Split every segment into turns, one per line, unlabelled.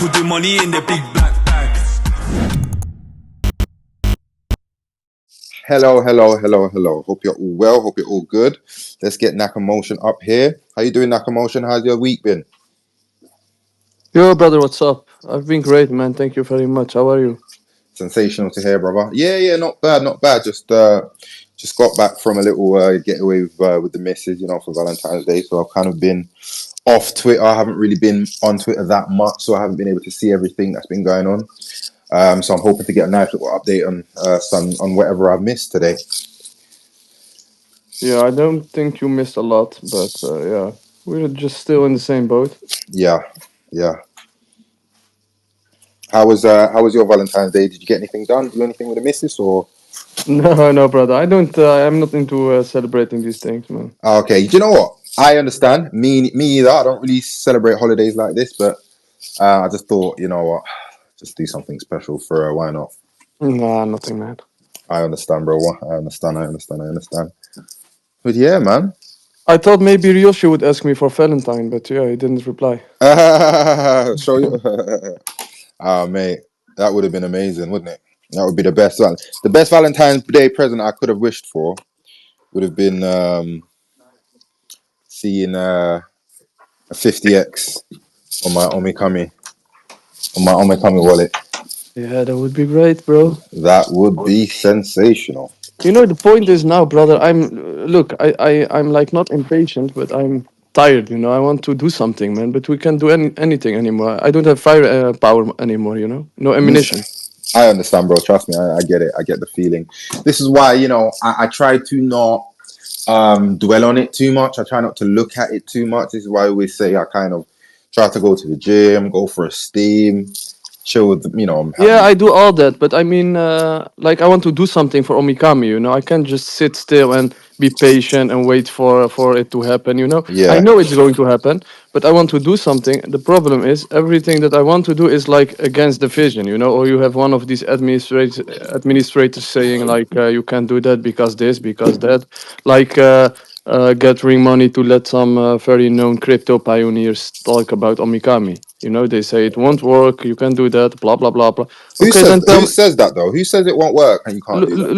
Put the money in the big black bag.
Hello, hello, hello, hello. Hope you're all well. Hope you're all good. Let's get Nakamotion up here. How you doing, Nakamotion? How's your week been?
Yo, brother, what's up? I've been great, man. Thank you very much. How are you?
Sensational to hear, brother. Yeah, not bad, not bad. Just got back from a little getaway with the missus, for Valentine's Day. So I've kind of been off Twitter. I haven't really been on Twitter that much, so I haven't been able to see everything that's been going on. So I'm hoping to get a nice little update on on whatever I've missed today.
Yeah, I don't think you missed a lot, but yeah, we're just still in the same boat.
Yeah, yeah. How was your Valentine's Day? Did you get anything done? Do anything with the missus or?
No, no, brother. I don't. I'm not into celebrating these things, man.
Okay, do you know what? I understand. Me either. I don't really celebrate holidays like this, but I just thought, you know what, just do something special for her. Why not?
Nah, nothing, man.
I understand, bro. I understand. I understand. I understand. But yeah, man.
I thought maybe Ryoshi would ask me for Valentine, but yeah, he didn't reply.
Show you. Ah, mate, that would have been amazing, wouldn't it? That would be the best one. The best Valentine's Day present I could have wished for would have been seeing a 50x on my Omikami wallet.
Yeah, that would be great, bro.
That would be sensational.
You know, the point is now, brother. Look. I'm like not impatient, but I'm tired. You know, I want to do something, man. But we can't do anything anymore. I don't have fire power anymore. You know, no ammunition.
I understand, bro. Trust me, I get it. I get the feeling. This is why, I try to not dwell on it too much. I try not to look at it too much. This is why I always say I kind of try to go to the gym, go for a steam, chill with,
Yeah, I do all that, but I mean, like I want to do something for Omikami. You know, I can't just sit still and be patient and wait for it to happen. You know, I
yeah,
know it's going to happen, but I want to do something. The problem is everything that I want to do is like against the vision. You know, or you have one of these administrators saying like you can't do that because this, because that, like. Gathering money to let some very known crypto pioneers talk about Omikami. You know, they say it won't work. You can do that. Blah blah blah blah. Okay, then tell
who
me.
says that though? Who says it won't work and you can't do that?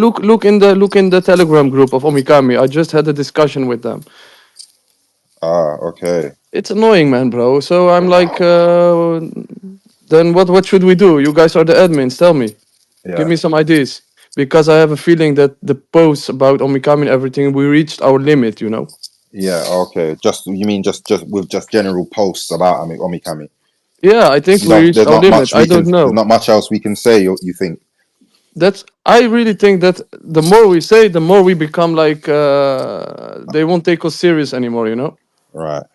Look in the Telegram group of Omikami. I just had a discussion with them.
Ah, okay.
It's annoying, man, bro. So I'm like, then what should we do? You guys are the admins. Tell me. Give
Yeah.
me some ideas. Because I have a feeling that the posts about Omikami and everything, we reached our limit. You know.
Yeah, okay. Just you mean just with just general posts about Omikami.
Yeah, I think
You
we
don't
reached
there's
our
not
limit.
much
I
we can
don't
there's
know.
not much else we can say, you think.
That's I really think that the more we say, the more we become like they won't take us serious anymore. You know.
Right.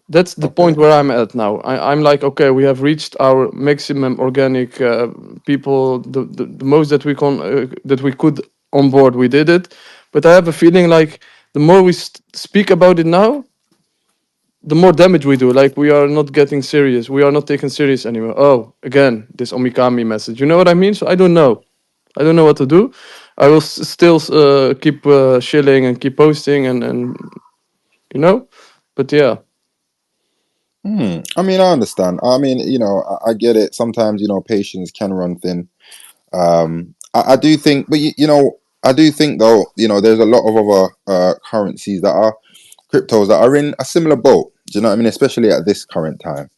That's the point
Okay.
where I'm at now. I'm like, okay, we have reached our maximum organic people, the most that we could on board. We did it, but I have a feeling like the more we speak about it now, the more damage we do. Like we are not getting serious. We are not taken serious anymore. Oh, again, this Omikami message. You know what I mean? So I don't know. I don't know what to do. I will still keep chilling and keep posting and you know, but yeah.
I mean, I understand. I mean, I get it. Sometimes, patience can run thin. I do think, but I do think though, there's a lot of other currencies that are cryptos that are in a similar boat. Do you know what I mean? Especially at this current time.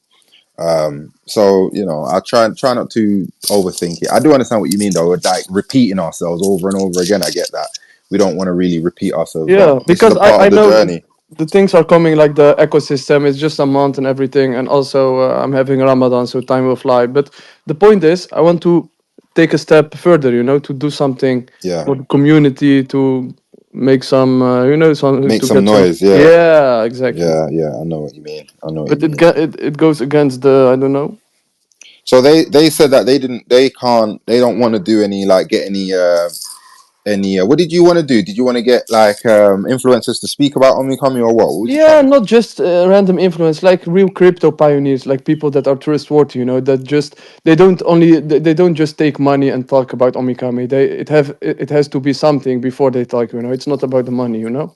So I try not to overthink it. I do understand what you mean though, with like repeating ourselves over and over again. I get that. We don't want to really repeat ourselves, but
Yeah,
this is
because
a part
I
of the
know
journey.
the things are coming like the ecosystem is just a month and everything, and also I'm having Ramadan, so time will fly. But the point is, I want to take a step further, you know, to do something
Yeah.
for the community, to make some, you know, some
Make
to
some
get some.
noise. Yeah.
Yeah, exactly.
Yeah. I know what you mean. I know what you
But
mean.
it goes against the I don't know.
So they said that they don't want to do any like get any what did you want to do? Did you want to get like influencers to speak about Omikami or what? What was you
Yeah,
trying to?
not just random influence, like real crypto pioneers, like people that are trustworthy, you know, that just they don't just take money and talk about Omikami. It has to be something before they talk, you know. It's not about the money, you know.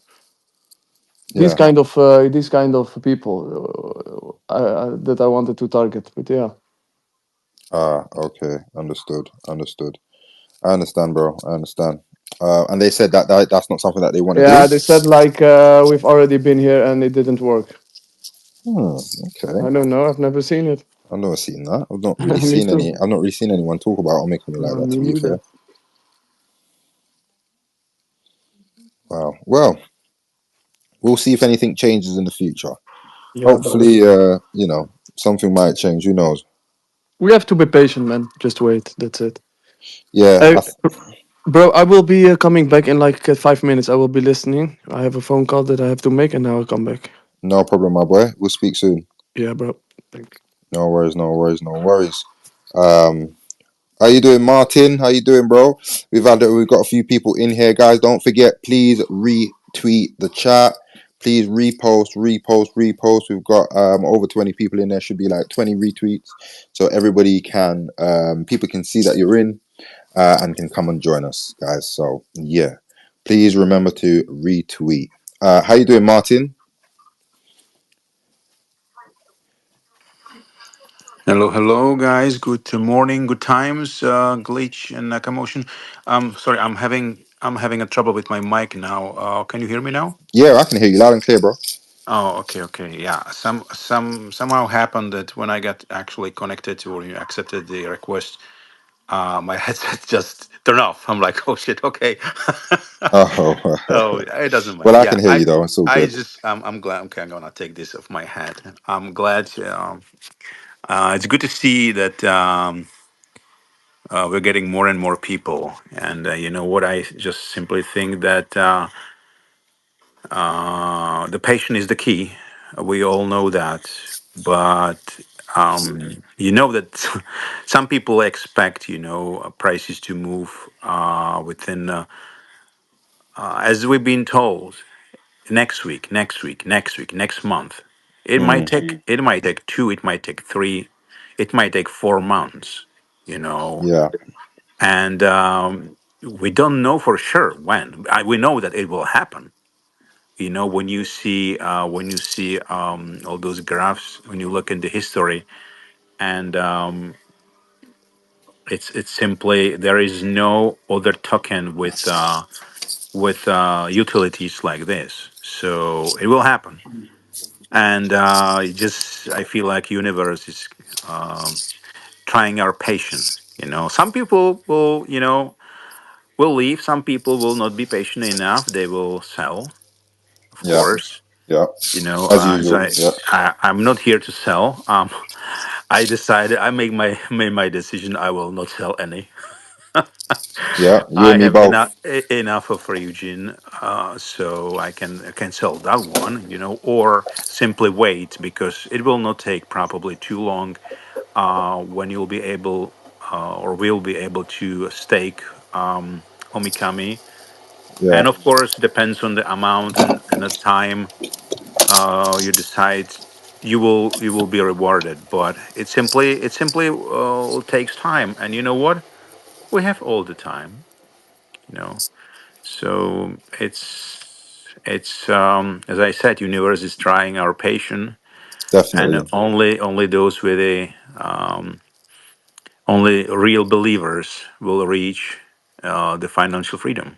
Yeah.
These kind of people that I wanted to target, but yeah.
Ah, okay, understood, understood. I understand, bro. I understand. And they said that that's not something that they want to do.
Yeah, they said like we've already been here and it didn't work.
Okay.
I don't know. I've never seen it.
I've never seen that. I've not really
Me
seen
too.
any. I've not really seen anyone talk about or make me like that.
Me
To be
neither.
fair. Wow. Well, we'll see if anything changes in the future.
Yeah, bro.
Hopefully, something might change. Who knows?
We have to be patient, man. Just wait. That's it.
Yeah.
Hey, bro, I will be coming back in like 5 minutes. I will be listening. I have a phone call that I have to make, and now I'll come back.
No problem, my boy. We'll speak soon.
Yeah, bro. Thank
No worries. No worries. No worries. Um, How you doing, Martin? How you doing, bro? We've got a few people in here, guys. Don't forget, please retweet the chat. Please repost, repost, repost. We've got over 20 people in there. Should be like 20 retweets, so everybody can people can see that you're in and can come and join us, guys. So yeah, please remember to retweet. How you doing, Martin?
Hello, hello, guys. Good morning, good times. Glitch and commotion. Sorry, I'm having a trouble with my mic now. Can you hear me now?
Yeah, I can hear you loud and clear, bro.
Oh, okay, okay. Yeah, somehow happened that when I got actually connected to or you accepted the request, my headset just turned off. I'm like, oh shit, okay.
Oh,
Oh, it doesn't
well,
matter.
I
Yeah,
can hear you though. It's all
I
good.
just I'm glad. Okay, I'm gonna take this off my head. I'm glad. It's good to see that. We're getting more and more people. And you know what? I just simply think that the patient is the key. We all know that. But you know that some people expect, prices to move within, as we've been told, next week, next week, next week, next month.
Mm,
It might take two, it might take three, it might take 4 months. You know,
yeah,
and we don't know for sure when. We know that it will happen. When you see all those graphs, when you look into history, and it's simply there is no other token with utilities like this, so it will happen. And I feel like universe is trying our patience. Some people will leave. Some people will not be patient enough. They will sell, of
yeah,
course.
yeah. As
As
usual. Yeah.
I'm not here to sell. I decided I made my decision. I will not sell any.
Yeah, you
I
and me
have
both.
enough of Ryujin, so I can sell that one. Or simply wait because it will not take probably too long. When you'll be able, or will be able to stake Omikami.
Yeah,
And of course depends on the amount and the time you decide you will be rewarded, but it simply takes time. And you know what, we have all the time, you know so it's as I said, universe is trying our patience. And
definitely.
only those with a only real believers will reach the financial freedom.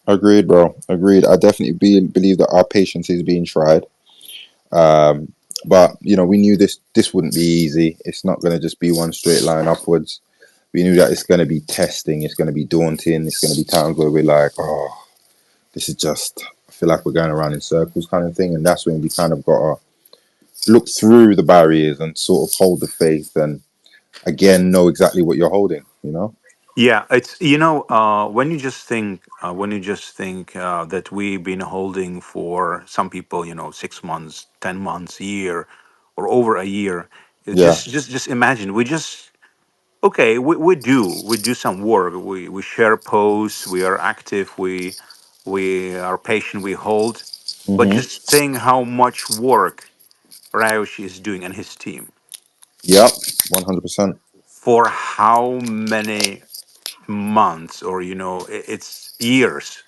Agreed, bro. Agreed. I definitely believe that our patience is being tried. Um, but we knew this wouldn't be easy. It's not going to just be one straight line upwards. We knew that it's going to be testing. It's going to be daunting. It's going to be times where we're like, oh, this is just. I feel like we're going around in circles, kind of thing. And that's when we kind of got to look through the barriers and sort of hold the faith and again know exactly what you're holding.
Yeah, it's when you just think that we've been holding for some people, 6 months, 10 months, a year, or over a year.
Yeah.
Just imagine. Okay, we do some work. We share posts. We are active. We are patient. We hold. But
Hmm.
just think how much work Rausch is doing and his team
Yep. 100%.
for how many months, or it's years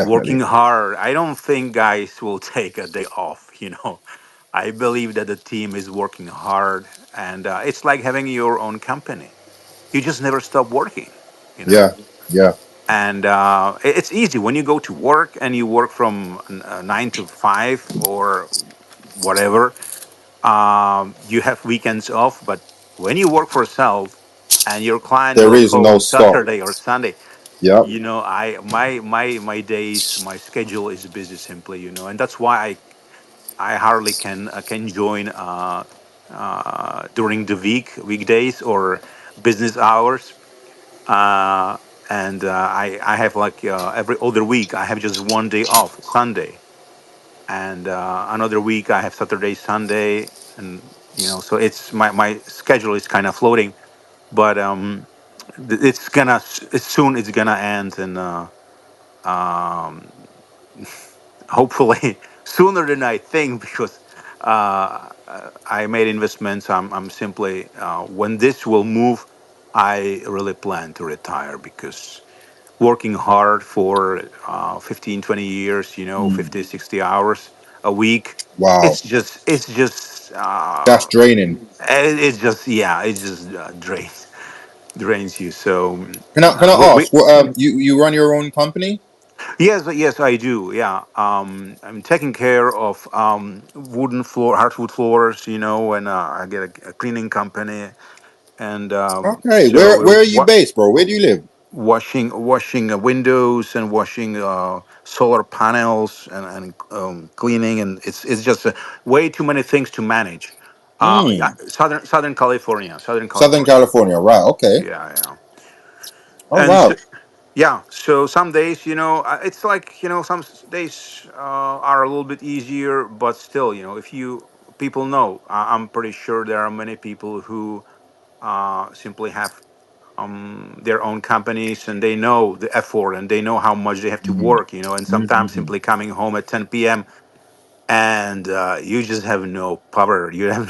working
Definitely.
hard. I don't think guys will take a day off. I believe that the team is working hard, and it's like having your own company. You just never stop working, you know.
Yeah, yeah.
And it's easy when you go to work and you work from 9 to 5 or whatever. You have weekends off, but when you work for yourself and your client
There
will
is
call
no
on
stop.
Saturday or Sunday,
Yep.
you know, my days, my schedule is busy simply, you know, and that's why I hardly can join during the weekdays or business hours. uh, and I have like every other week I have just one day off, Sunday, and another week I have Saturday, Sunday, and you know, so it's my schedule is kind of floating, but it's gonna soon it's gonna end, and um, hopefully sooner than I think, because I made investments. I'm simply when this will move, I really plan to retire, because working hard for 15, 20 years, you know,
Mm.
50, 60 hours a week,
Wow,
it's just
that's draining.
it's just, yeah, it just drains you. So
Can I
we
ask what you run your own company?
yes, yes, I do. Yeah, I'm taking care of wooden floor, hardwood floors, you know, and I get a cleaning company, and
Okay,
so
where
we're
are you based, bro? Where do you live?
washing windows and washing solar panels, and cleaning, and it's just way too many things to manage. Yeah,
Mm.
Southern California, Southern
Southern
California.
California, right? Okay.
Yeah, yeah.
Oh
And
wow.
yeah, so some days, you know, it's like, you know, some days are a little bit easier, but still, you know, if you people know, I'm pretty sure there are many people who simply have their own companies, and they know the effort and they know how much they have to
Mm.
work, you know, and sometimes
Mm-hmm.
simply coming home at 10 p.m. and you just have no power, you have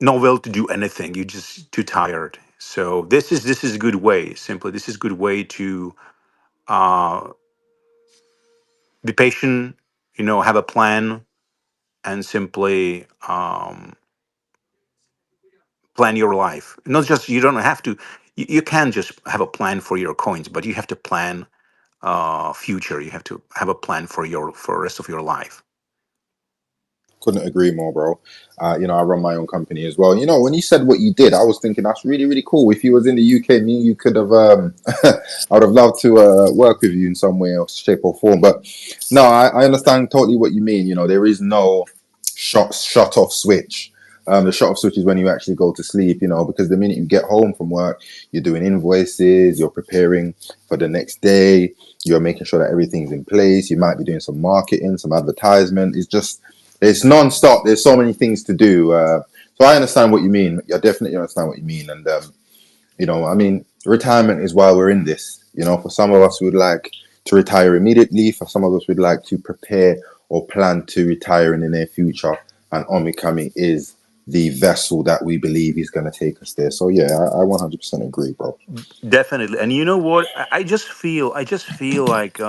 no will to do anything, you're just too tired. So this is a good way, simply this is a good way to uh, be patient, you know, have a plan, and simply plan your life. Not just, you don't have to, you can just have a plan for your coins, but you have to plan future. You have to have a plan for your for the rest of your life.
Couldn't agree more, bro. I run my own company as well. When you said what you did, I was thinking that's really, really cool. If you was in the UK, me, you could have. I would have loved to work with you in some way or shape or form. But no, I understand totally what you mean. There is no shut off switch. The shut off switch is when you actually go to sleep. Because the minute you get home from work, you're doing invoices, you're preparing for the next day, you're making sure that everything's in place. You might be doing some marketing, some advertisement. It's non-stop. There's so many things to do. So I understand what you mean. I definitely understand what you mean. And, I mean, retirement is why we're in this. For some of us, we would like to retire immediately. For some of us, we'd like to prepare or plan to retire in the near future. And Omicoming is the vessel that we believe is going to take us there. So, yeah, I 100% agree, bro.
Definitely. And you know what? I just feel like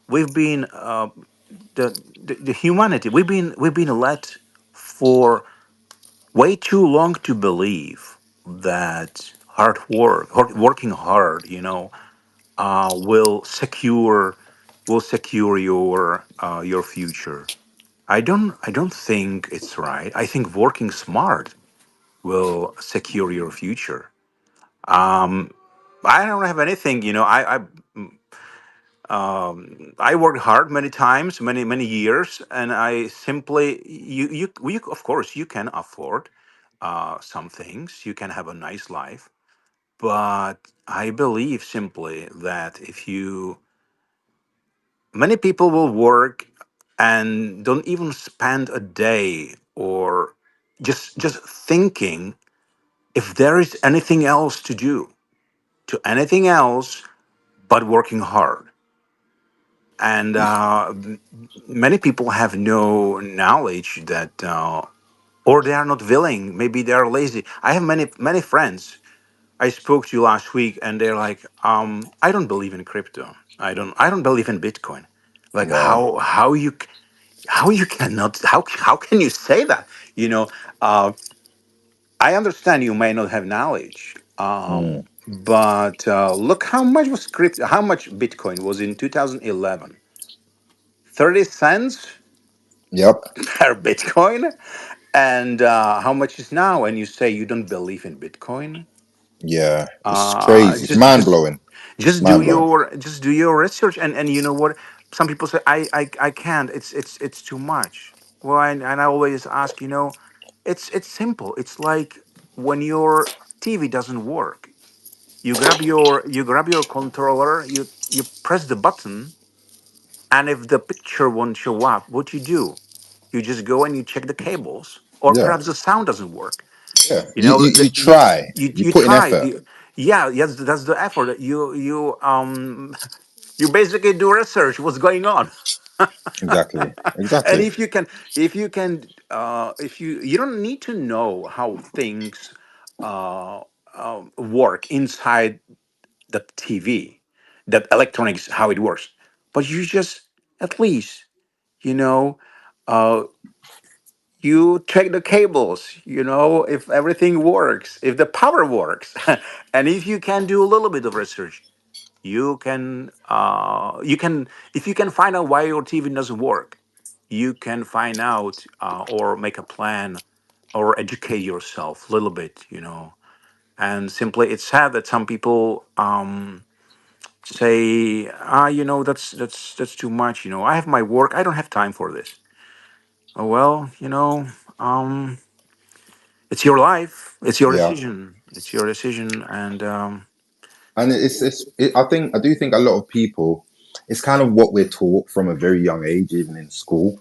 we've been the humanity. We've been led for way too long to believe that working hard, you know, will secure your future. I don't think it's right. I think working smart will secure your future. Um, I don't have anything, you know. I worked hard many times, many years, and I simply you of course you can afford some things. You can have a nice life, but I believe simply that if you many people will work and don't even spend a day or just thinking if there is anything else to do, to anything else but working hard. And many people have no knowledge that or they are not willing, maybe they are lazy. I have many friends I spoke to last week, and they're like, I don't believe in crypto, I don't believe in Bitcoin. Like,
Wow.
how How you cannot? How can you say that? You know, uh, I understand you may not have knowledge,
Mm.
but look how much was crypto. How much Bitcoin was in 2011? 30 cents
Yep.
per Bitcoin, and how much is now? And you say you don't believe in Bitcoin?
Yeah. It's crazy. It's
Just
mind blowing. It's mind blowing.
just do your research, and you know what, some people say I can't, it's too much. Well, and I always ask, it's simple. It's like when your TV doesn't work, you grab your controller, you press the button, and if the picture won't show up, what you do, you just go and you check the cables, or
Yeah.
perhaps the sound doesn't work.
Yeah.
you know
You
the,
try. You
you
put in
try
effort.
the, yeah, yes, that's the effort. You basically do research what's going on.
Exactly.
And
Exactly.
if you don't need to know how things uh, work inside the TV, that electronics, how it works, but you just, at least, you know uh, you check the cables, if everything works, if the power works. And if you can do a little bit of research, you can if you can find out why your TV doesn't work, you can find out, or make a plan, or educate yourself a little bit. And simply, it's sad that some people say, that's too much. I have my work, I don't have time for this. Oh, well, um it's your life, it's your
Yeah.
decision, and
And I do think a lot of people, it's kind of what we're taught from a very young age, even in school.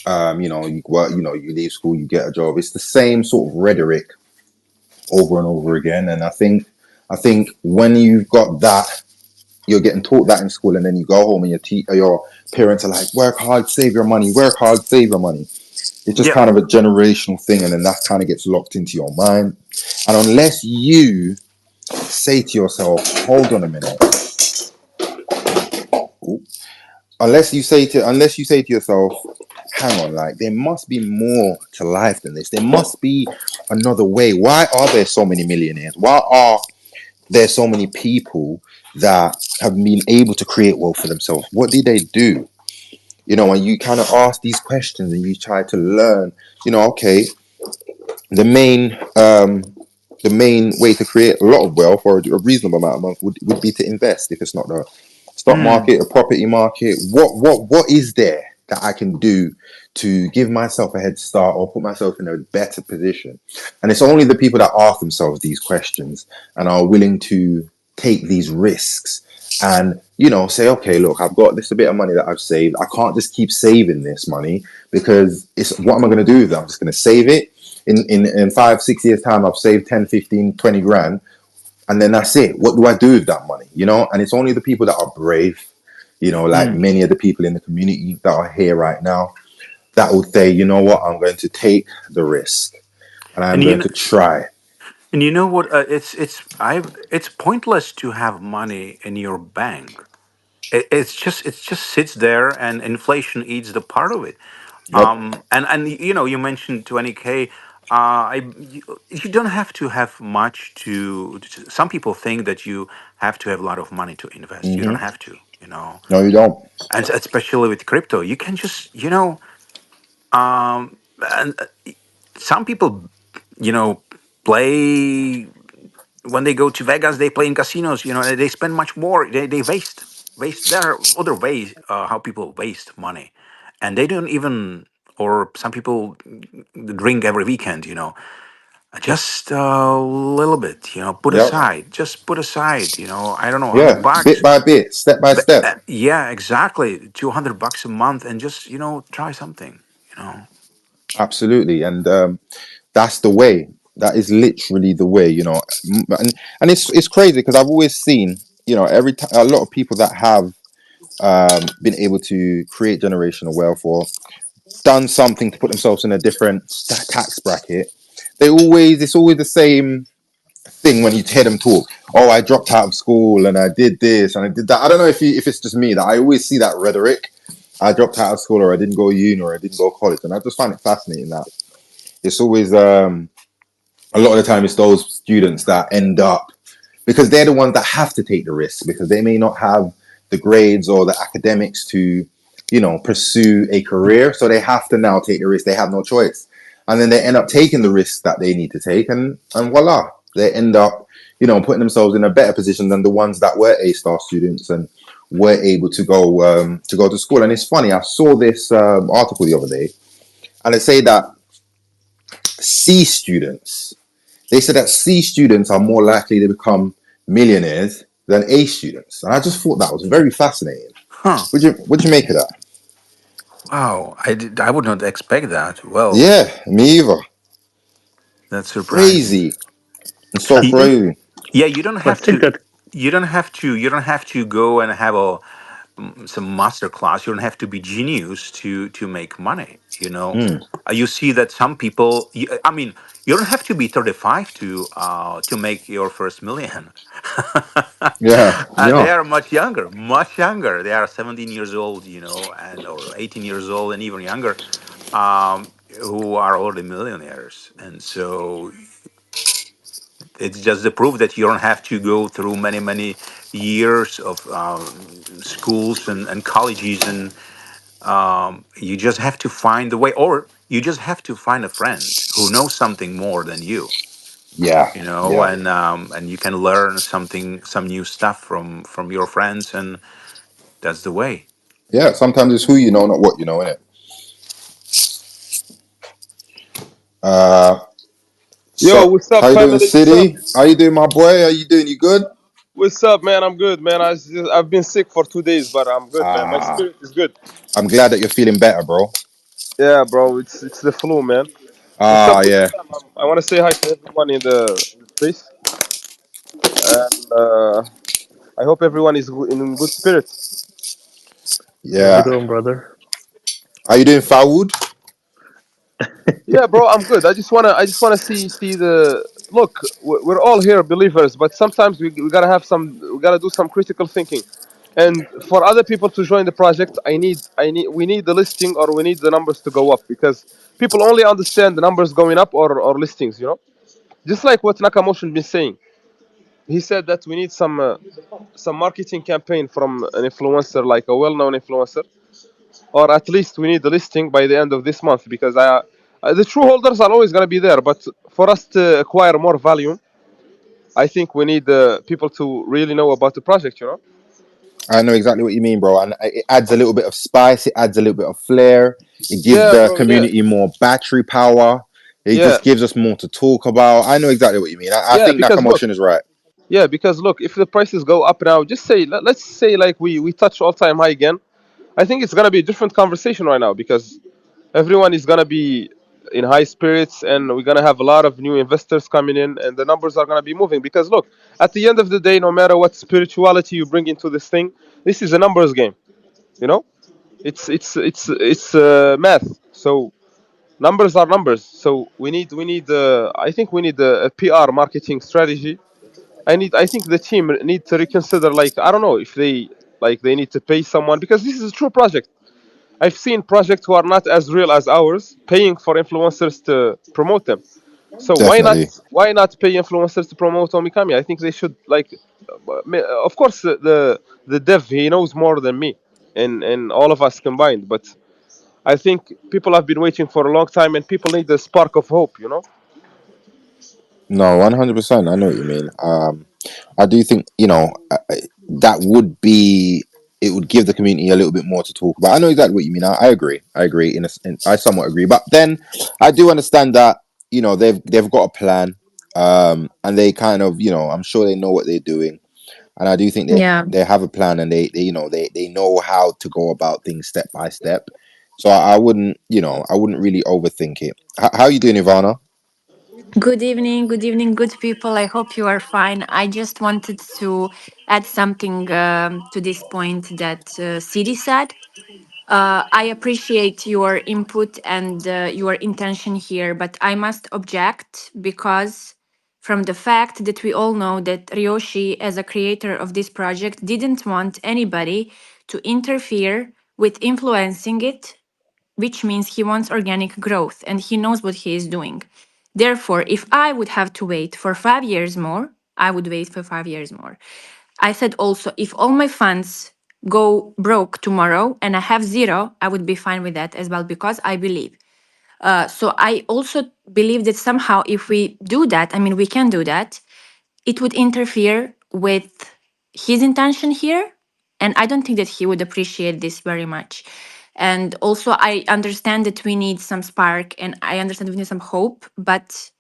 You work, you leave school, you get a job. It's the same sort of rhetoric over and over again. And I think when you've got that, you're getting taught that in school, and then you go home and your parents are like, work hard, save your money, work hard, save your money. It's just
yeah.
kind of a generational thing, and then that kind of gets locked into your mind. And unless you say to yourself, hold on a minute, unless you say to yourself, hang on, like there must be more to life than this. There must be another way. Why are there so many millionaires? Why are there so many people that have been able to create wealth for themselves? What did they do? And you kind of ask these questions and you try to learn, okay, the main the main way to create a lot of wealth, or a reasonable amount of wealth, would be to invest. If it's not the stock
Mm.
market, a property market, what is there that I can do to give myself a head start or put myself in a better position? And it's only the people that ask themselves these questions and are willing to take these risks and say, okay, look, I've got this a bit of money that I've saved. I can't just keep saving this money, because it's what am I going to do with it? I'm just going to save it. In 5 6 years time, I've saved 10, 15, 20 grand, and then that's it. What do I do with that money? And it's only the people that are brave, like
Mm.
many of the people in the community that are here right now, that will say, you know what, I'm going to take the risk and I'm
and
going
you
to try.
And you know what? It's pointless to have money in your bank. It just sits there, and inflation eats the part of it.
Yep.
And you mentioned 20K. You don't have to have much Some people think that you have to have a lot of money to invest. You don't have to.
No, you don't.
And especially with crypto, you can just and some people play. When they go to Vegas, they play in casinos. They spend much more. They waste. There are other ways how people waste money, and they don't even. Or some people drink every weekend. Just a little bit. Put
Yep.
aside. Just put aside. I don't know, hundred
Yeah. Bit
bucks.
by bit, step by
But,
step.
yeah, exactly. $200 a month, and just try something.
Absolutely. And that's the way. That is literally the way, and it's crazy because I've always seen, every time a lot of people that have been able to create generational wealth or done something to put themselves in a different tax bracket, it's always the same thing when you hear them talk. Oh, I dropped out of school and I did this and I did that. I don't know if it's just me that I always see that rhetoric, I dropped out of school or I didn't go uni or I didn't go college, and I just find it fascinating that it's always a lot of the time it's those students that end up because they're the ones that have to take the risk because they may not have the grades or the academics to, pursue a career. So they have to now take the risk. They have no choice. And then they end up taking the risks that they need to take and voila, they end up, putting themselves in a better position than the ones that were A-star students and were able to go to school. And it's funny, I saw this article the other day and it say that C students they said that C students are more likely to become millionaires than A students, and I just thought that was very fascinating.
Huh.
Would you make of that?
Wow. I would not expect that. Well,
Yeah, me either.
that's surprising.
Crazy. It's so
Y-
crazy.
Yeah, you don't
I
have
think
to.
that
You don't have to go and have a some master class. You don't have to be genius to make money.
Mm,
You see that some people. I mean, you don't have to be 35 to make your first million.
yeah,
They
yeah,
are much younger, much younger. They are 17 years old, and or 18 years old and even younger, who are already millionaires. And so it's just the proof that you don't have to go through many years of schools and colleges, and you just have to find the way, or you just have to find a friend who knows something more than you,
yeah, yeah,
and you can learn some new stuff from your friends, and that's the way.
yeah. Sometimes it's who you know, not what you know, innit? Uh,
Yo,
so
what's up,
how you doing,
family? What's up?
City? How you doing, my boy? How you doing? You good?
What's up, man? I'm good, man. I've been sick for 2 days, but I'm good, man. My
Ah,
spirit is good.
I'm glad that you're feeling better, bro.
Yeah, bro. It's the flu, man. What's up
Ah,
with you,
yeah,
fam? I want to say hi to everyone in the space, and I hope everyone is in good spirits.
how you
yeah.
doing, brother?
How you doing, Fawood?
Yeah, bro. I'm good. I just wanna see the look. We're all here believers, but sometimes we gotta have some. We gotta do some critical thinking. And for other people to join the project, we need the listing or we need the numbers to go up because people only understand the numbers going up or listings, Just like what Nakamotion been saying. He said that we need some marketing campaign from an influencer, like a well-known influencer, or at least we need the listing by the end of this month because the true holders are always gonna be there. But for us to acquire more value, I think we need people to really know about the project.
I know exactly what you mean, bro. And it adds a little bit of spice. It adds a little bit of flair. It gives
Yeah,
the
bro. Yeah,
community more battery power. It
yeah,
just gives us more to talk about. I know exactly what you mean. I
yeah.
think that
Because look,
commotion is right.
yeah, because look, if the prices go up now, just say let's say like we touch all time high again. I think it's gonna be a different conversation right now because everyone is gonna be in high spirits and we're gonna have a lot of new investors coming in and the numbers are gonna be moving because look, at the end of the day, no matter what spirituality you bring into this thing, this is a numbers game. You know, it's math. So numbers are numbers. So we need I think we need a PR marketing strategy. I think the team need to reconsider, like, I don't know if they need to pay someone because this is a true project. I've seen projects who are not as real as ours paying for influencers to promote them. So
Definitely.
why not pay influencers to promote Omikami? I think they should, like, of course the dev, he knows more than me and all of us combined, but I think people have been waiting for a long time and people need a spark of hope.
No, 100%. I know what you mean. I do think, that would be, it would give the community a little bit more to talk about. I know exactly what you mean. I agree. I agree. I somewhat agree. But then I do understand that, they've got a plan. And they kind of, I'm sure they know what they're doing. And I do think
Yeah.
they have a plan and they know how to go about things step by step. So I wouldn't, I wouldn't really overthink it. How you doing, Ivana?
Good evening, good people. I hope you are fine. I just wanted to add something to this point that Siri said. I appreciate your input and your intention here, but I must object because from the fact that we all know that Ryoshi, as a creator of this project, didn't want anybody to interfere with influencing it, which means he wants organic growth and he knows what he is doing. Therefore, if I would have to wait for 5 years more, I would wait for 5 years more. I said also, if all my funds go broke tomorrow and I have zero, I would be fine with that as well because I believe. So I also believe that somehow if we do that, I mean, we can do that, it would interfere with his intention here. And I don't think that he would appreciate this very much. And also, I understand that we need some spark and I understand we need some hope, but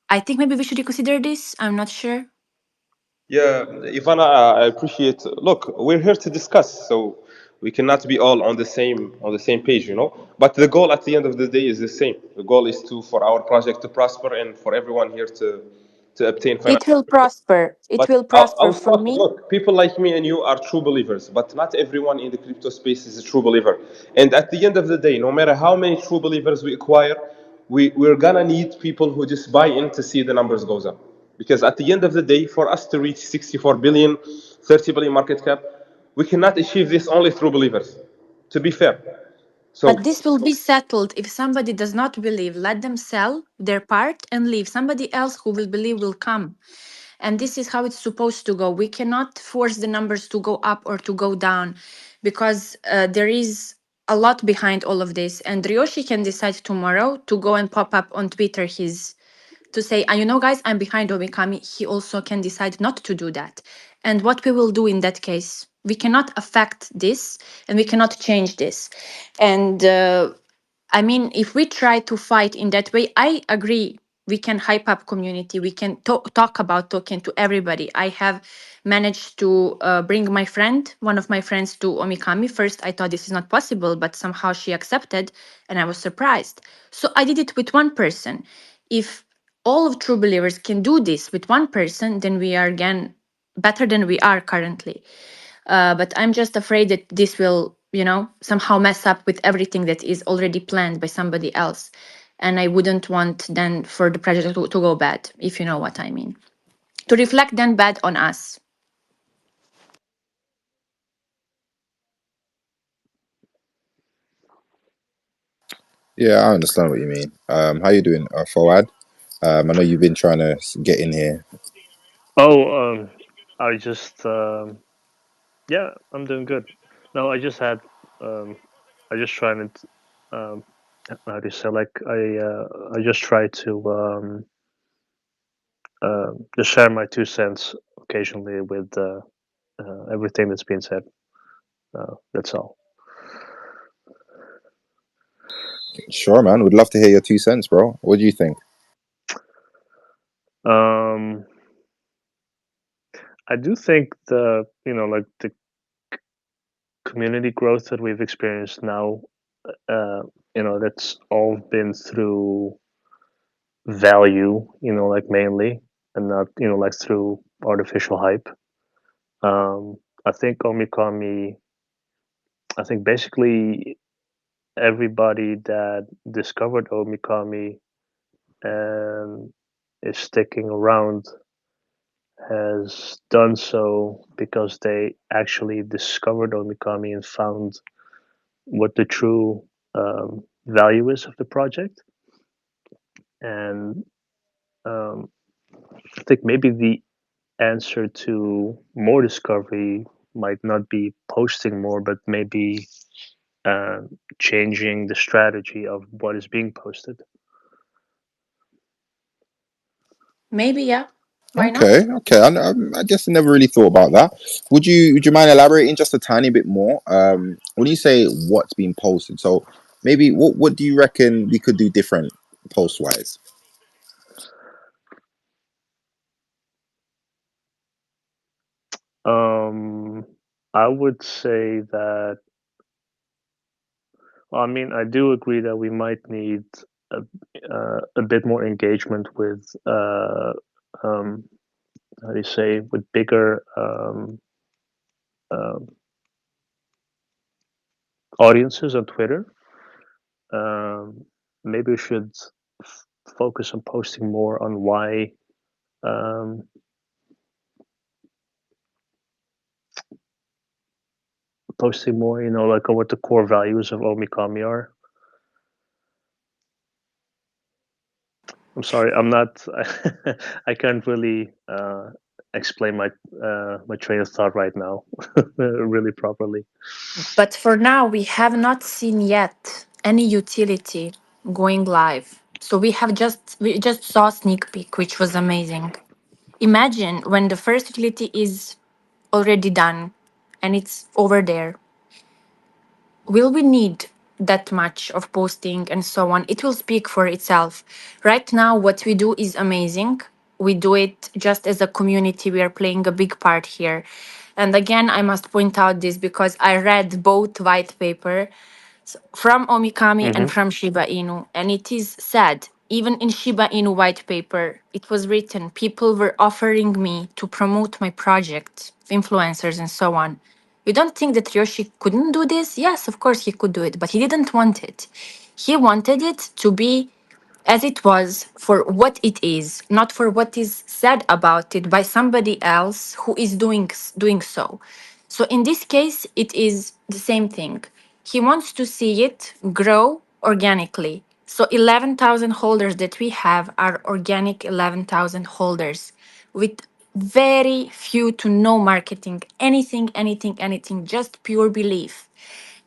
I think maybe we should reconsider this. I'm not sure.
Yeah, Ivana, I appreciate. Look, we're here to discuss, so we cannot be all on the same page, you know. But the goal at the end of the day is the same. The goal is to for our project to prosper and for everyone here to obtain
It
financial
will
freedom.
prosper. It
But
will prosper
I'll
for
stop.
me.
Look, people like me and you are true believers, but not everyone in the crypto space is a true believer. And at the end of the day, no matter how many true believers we acquire, we're gonna need people who just buy in to see the numbers goes up. Because at the end of the day, for us to reach 64 billion, 30 billion market cap, we cannot achieve this only through believers. To be fair, so
But this will be settled if somebody does not believe. Let them sell their part and leave. Somebody else who will believe will come. And this is how it's supposed to go. We cannot force the numbers to go up or to go down because there is a lot behind all of this. And Ryoshi can decide tomorrow to go and pop up on Twitter his to say, you know, guys, I'm behind Omikami. He also can decide not to do that. And what we will do in that case, we cannot affect this and we cannot change this. And I mean, if we try to fight in that way, I agree. We can hype up community. We can talk about talking to everybody. I have managed to bring my friend, one of my friends, to Omikami. First, I thought this is not possible, but somehow she accepted, and I was surprised. So I did it with one person. If all of true believers can do this with one person, then we are again better than we are currently. But I'm just afraid that this will, you know, somehow mess up with everything that is already planned by somebody else. And I wouldn't want then for the project to go bad, if you know what I mean. To reflect then bad on us.
Yeah, I understand what you mean. How you doing, Fawad? I know you've been trying to get in here.
Oh, I just yeah, I'm doing good. No, I just had I just trying to how do you say like I just try to just share my 2 cents occasionally with everything that's being said. That's all.
Sure, man. Would love to hear your 2 cents, bro. What do you think?
Um, I do think the like the community growth that we've experienced now, uh, that's all been through value, like mainly, and not like through artificial hype. Um, I think Omikami. I think basically everybody that discovered Omikami and is sticking around has done so because they actually discovered Omikami and found what the true value is of the project. And um, I think maybe the answer to more discovery might not be posting more, but maybe uh, changing the strategy of what is being posted.
Maybe, yeah. Why not?
Okay, okay. I guess I never really thought about that. Would you mind elaborating just a tiny bit more? When you say what's being posted, so maybe what do you reckon we could do different post wise?
Um, I would say that. Well, I mean, I do agree that we might need a bit more engagement with um, how do you say, with bigger um, audiences on Twitter. Um, Maybe we should focus on posting more on why posting more, like on what the core values of Omikami are. I'm sorry, I'm not. I can't really explain my train of thought right now, really properly.
But for now, we have not seen yet any utility going live. So we just saw sneak peek, which was amazing. Imagine when the first utility is already done and it's over there. Will we need that much of posting and so on? It will speak for itself. Right now, what we do is amazing. We do it just as a community. We are playing a big part here. And again, I must point out this because I read both white paper from Omikami and
Hmm.
from Shiba Inu. And it is sad. Even in Shiba Inu white paper, it was written people were offering me to promote my project, influencers and so on. You don't think that Ryoshi couldn't do this? Yes, of course he could do it, but he didn't want it. He wanted it to be as it was for what it is, not for what is said about it by somebody else who is doing so. So in this case, it is the same thing. He wants to see it grow organically. So 11,000 holders that we have are organic 11,000 holders with very few to no marketing, anything, just pure belief.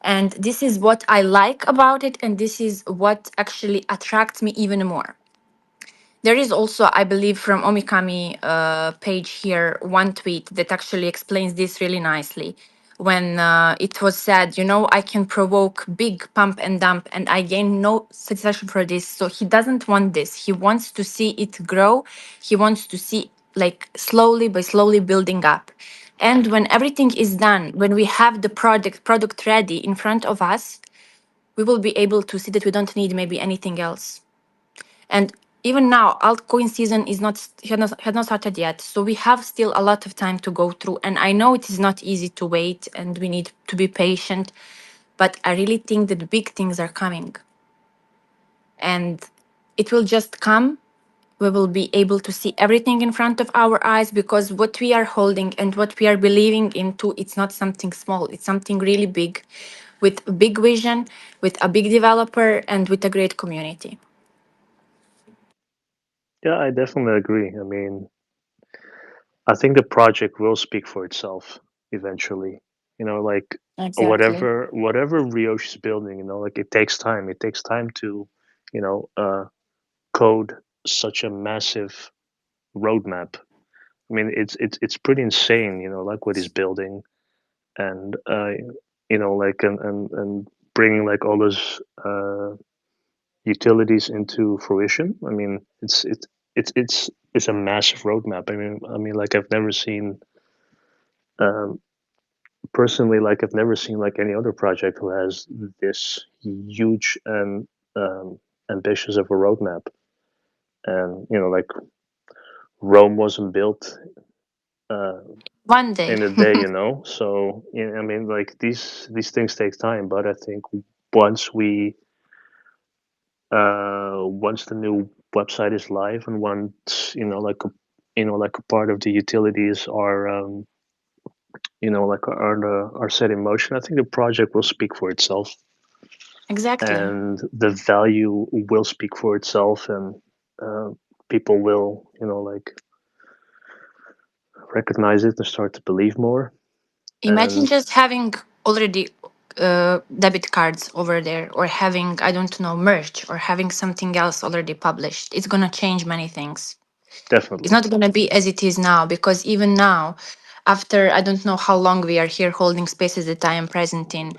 And this is what I like about it, and this is what actually attracts me even more. There is also, I believe, from Omikami page here, one tweet that actually explains this really nicely. When it was said, I can provoke big pump and dump, and I gain no satisfaction for this. So he doesn't want this. He wants to see it grow. He wants to see like slowly by slowly building up. And when everything is done, when we have the product ready in front of us, we will be able to see that we don't need maybe anything else. And even now, altcoin season is not had not started yet, so we have still a lot of time to go through. And I know it is not easy to wait, and we need to be patient. But I really think that big things are coming, and it will just come. We will be able to see everything in front of our eyes because what we are holding and what we are believing into, it's not something small. It's something really big, with a big vision, with a big developer, and with a great community.
Yeah, I definitely agree. I mean, I think the project will speak for itself eventually. Like
Exactly.
whatever Ryoshi is building, like it takes time. It takes time to, you know, uh, code such a massive roadmap. I mean, it's pretty insane, like what he's building, and like and bringing like all those utilities into fruition. I mean, it's a massive roadmap. I mean, like I've never seen um, personally, like I've never seen like any other project who has this huge and ambitious of a roadmap. And like Rome wasn't built uh,
One day.
in a day, So I mean, like these things take time, but I think once we once the new website is live and once like a part of the utilities are like are set in motion, I think the project will speak for itself
Exactly.
and the value will speak for itself, and uh, people will like recognize it and start to believe more.
Imagine
And
just having already debit cards over there, or having, I don't know, merch, or having something else already published. It's going to change many things. It's
definitely.
not going to be as it is now, because even now, after I don't know how long we are here holding spaces that I am present in,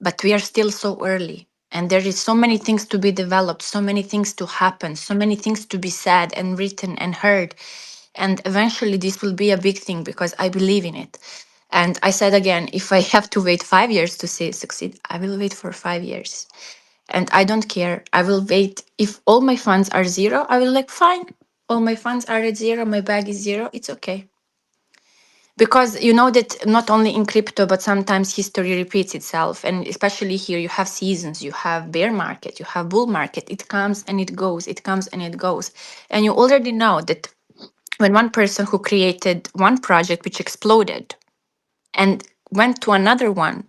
but we are still so early. And there is so many things to be developed, so many things to happen, so many things to be said and written and heard. And eventually, this will be a big thing because I believe in it. And I said again, if I have to wait 5 years to see succeed, I will wait for 5 years. And I don't care. I will wait. If all my funds are zero, I will like, fine. All my funds are at zero. My bag is zero. It's okay. Because you know that not only in crypto, but sometimes history repeats itself. And especially here, you have seasons, you have bear market, you have bull market. It comes and it goes, it comes and it goes. And you already know that when one person who created one project which exploded and went to another one,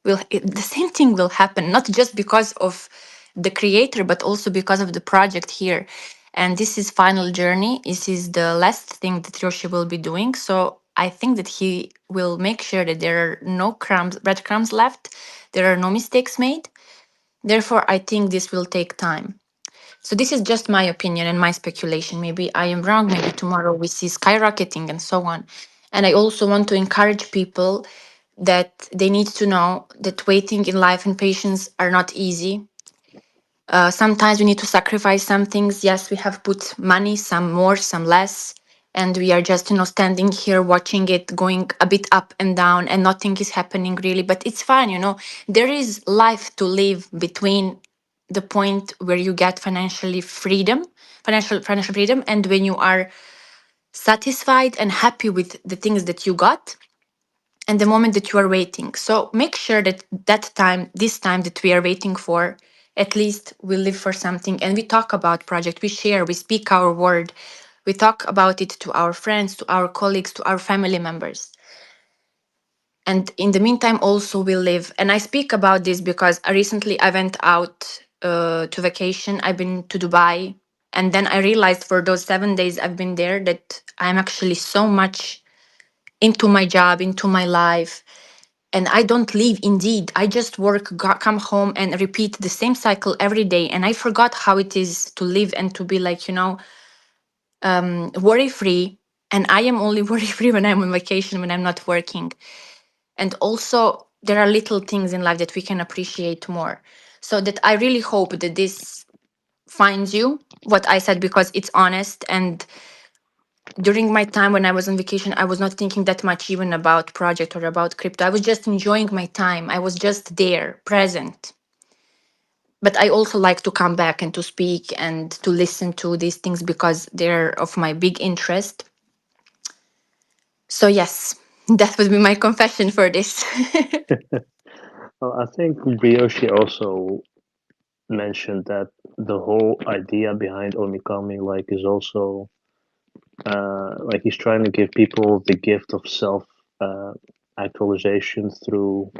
the same thing will happen, not just because of the creator but also because of the project here. And this is final journey, this is the last thing that Yoshi will be doing, so I think that he will make sure that there are no breadcrumbs left, there are no mistakes made. Therefore I think this will take time. So this is just my opinion and my speculation. Maybe I am wrong. Maybe tomorrow we see skyrocketing and so on. And I also want to encourage people that they need to know that waiting in life and patience are not easy. Sometimes we need to sacrifice some things. Yes, we have put money, some more, some less. And we are just, standing here watching it going a bit up and down and nothing is happening really. But it's fine. There is life to live between the point where you get financial freedom, and when you are satisfied and happy with the things that you got and the moment that you are waiting. So make sure that this time that we are waiting for, at least we live for something and we talk about project, we share, we speak our word, we talk about it to our friends, to our colleagues, to our family members. And in the meantime, also we live. And I speak about this because recently I went out to vacation. I've been to Dubai. And then I realized for those 7 days I've been there that I'm actually so much into my job, into my life. And I don't leave, indeed. I just work, come home, and repeat the same cycle every day. And I forgot how it is to live and to be like, worry free. And I am only worry free when I'm on vacation, when I'm not working. And also, there are little things in life that we can appreciate more. So that I really hope that this finds you, what I said, because it's honest. And during my time when I was on vacation, I was not thinking that much even about project or about crypto. I was just enjoying my time. I was just there, present. But I also like to come back and to speak and to listen to these things because they're of my big interest. So, yes, that would be my confession for this.
Well, I think Ryoshi also mentioned that the whole idea behind Omikami like is also like he's trying to give people the gift of self uh, actualization through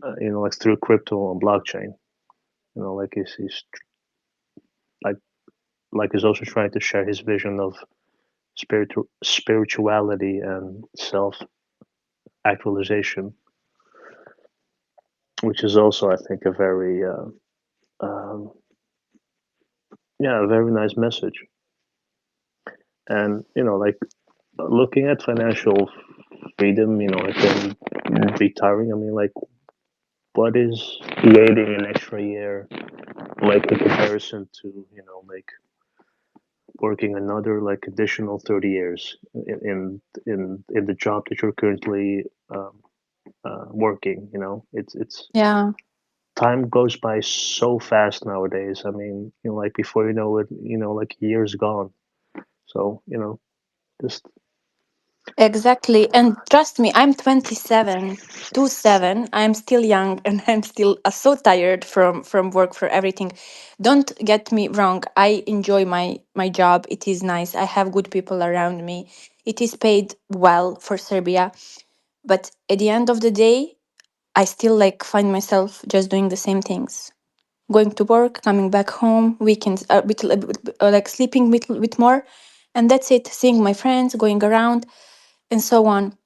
like through crypto and blockchain. Like he's like he's also trying to share his vision of spirituality and self actualization, which is also I think a very um, yeah, a very nice message. And like looking at financial freedom, like then retiring. I mean, like what is waiting an extra year like in comparison to like working another like additional 30 years in the job that you're currently working. It's
Yeah.
time goes by so fast nowadays. I mean, like before you know it, like years gone. So just
Exactly. And trust me, I'm 27, 27. I'm still young and I'm still so tired from work, for everything. Don't get me wrong. I enjoy my job. It is nice. I have good people around me. It is paid well for Serbia. But at the end of the day, I still like find myself just doing the same things. Going to work, coming back home, weekends like sleeping a bit more, and that's it. Seeing my friends, going around, and so on.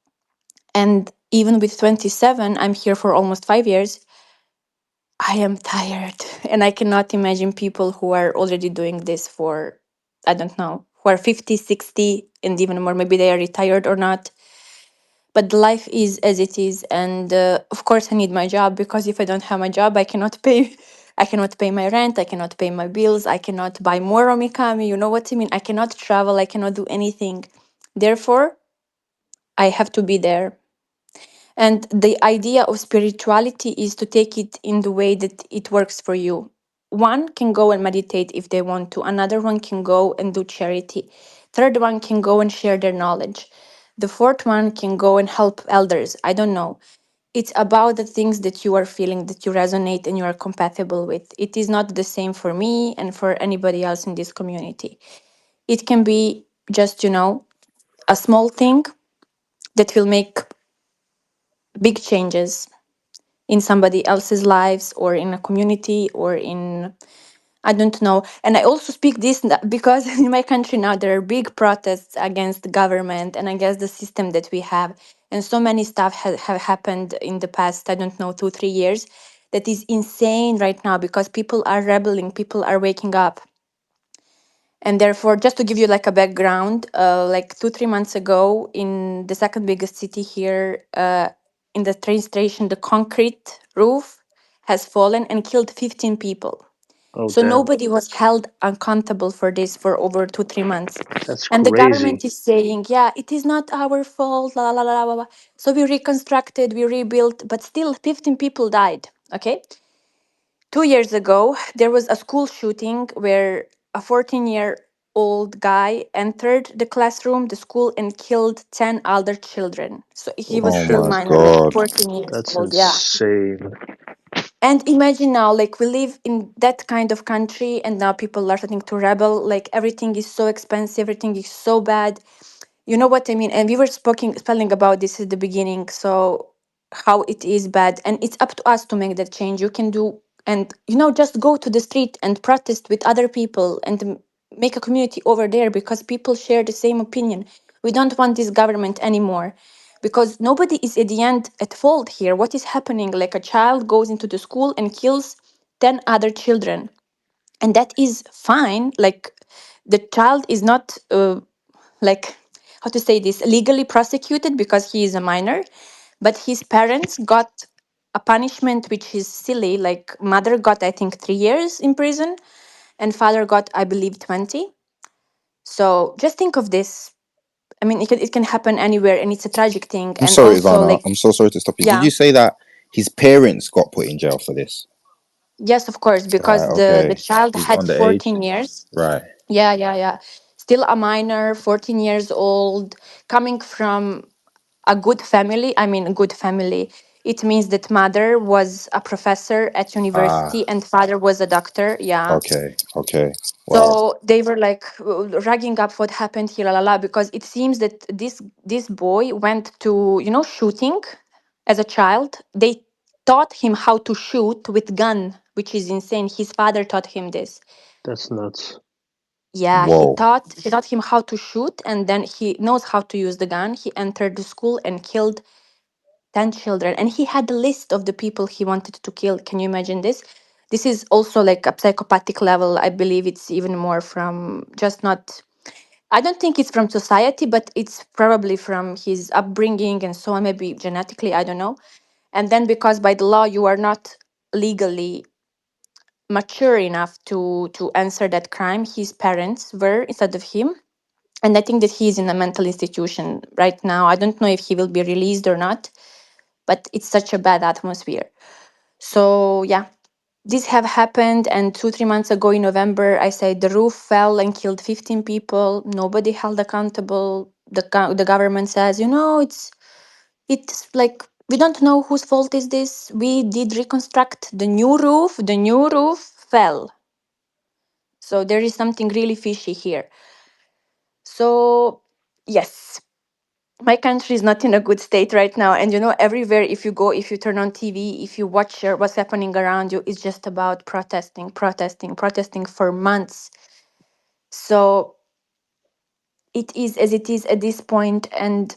And even with 27, I'm here for almost 5 years. I am tired. And I cannot imagine people who are already doing this for, I don't know, who are 50, 60, and even more. Maybe they are retired or not. But the life is as it is. And of course, I need my job because if I don't have my job, I cannot pay. I cannot pay my rent. I cannot pay my bills. I cannot buy more omikami. You know what I mean? I cannot travel. I cannot do anything. Therefore, I have to be there. And the idea of spirituality is to take it in the way that it works for you. One can go and meditate if they want to, another one can go and do charity, third one can go and share their knowledge, the fourth one can go and help elders. I don't know. It's about the things that you are feeling, that you resonate and you are compatible with. It is not the same for me and for anybody else in this community. It can be just, a small thing that will make big changes. in somebody else's lives or in a community or in, I don't know. And I also speak this because in my country now there are big protests against the government and against the system that we have. And so many stuff have happened in the past, I don't know, 2 3 years, that is insane right now because people are rebelling, people are waking up. And therefore, just to give you like a background, like 2 3 months ago, in the second biggest city here, in the train station, the concrete roof has fallen and killed 15 people.
Oh
So
damn,
nobody was held accountable for this for over 2 3 months.
that's
And the
crazy.
government is saying, yeah, it is not our fault, la la la la la. La. So we reconstructed, we rebuilt, but still 15 people died. Okay. 2 years ago, there was a school shooting where a 14-year-old guy entered the classroom, the school, and killed 10 other children. So he
Oh
was
Oh
still
shit,
my
minor, like
God.
14 years
that's
old. Yeah.
insane.
And imagine now, like, we live in that kind of country, and now people are starting to rebel. Like, everything is so expensive, everything is so bad. You know what I mean? And we were spelling about this at the beginning. So how it is bad, and it's up to us to make that change. You can do, and just go to the street and protest with other people and make a community over there because people share the same opinion. We don't want this government anymore because nobody is at the end at fault here. What is happening? Like a child goes into the school and kills 10 other children, and that is fine. Like the child is not like, how to say this, legally prosecuted because he is a minor, but his parents got a punishment which is silly. Like mother got, I think, 3 years in prison, and father got, I believe, 20. So just think of this. I mean, it can happen anywhere, and it's a tragic thing.
I'm
And
sorry,
also,
Ivana.
like,
I'm so sorry to stop you. Did
yeah,
you say that his parents got put in jail for this?
yes, of course,
Right.
because the
Okay.
child
He's
had
underage.
14 years.
Right.
Yeah, yeah, yeah. Still a minor, 14 years old, coming from a good family. I mean, a good family. It means that mother was a professor at
Ah.
university and father was a doctor. Yeah.
Okay. Okay. Wow.
So they were like ragging up what happened here, la la la, because it seems that this boy went to shooting as a child. They taught him how to shoot with gun, which is insane. His father taught him this.
That's nuts.
Yeah, he
Whoa.
taught he taught him how to shoot, and then he knows how to use the gun. He entered the school and killed 10 children, and he had a list of the people he wanted to kill. Can you imagine this? This is also like a psychopathic level. I believe it's even more from just not, I don't think it's from society, but it's probably from his upbringing and so on, maybe genetically, I don't know. And then because by the law you are not legally mature enough to answer that crime, his parents were instead of him. And I think that he's in a mental institution right now. I don't know if he will be released or not, but it's such a bad atmosphere. So yeah, this have happened, and 2 3 months ago in November, I said the roof fell and killed 15 people. Nobody held accountable. The government says, it's like we don't know whose fault is this. We did reconstruct the new roof. The new roof fell. So there is something really fishy here. So yes, my country is not in a good state right now, and everywhere, if you go, if you turn on TV, if you watch what's happening around you, it's just about protesting, protesting, protesting for months. So it is as it is at this point, and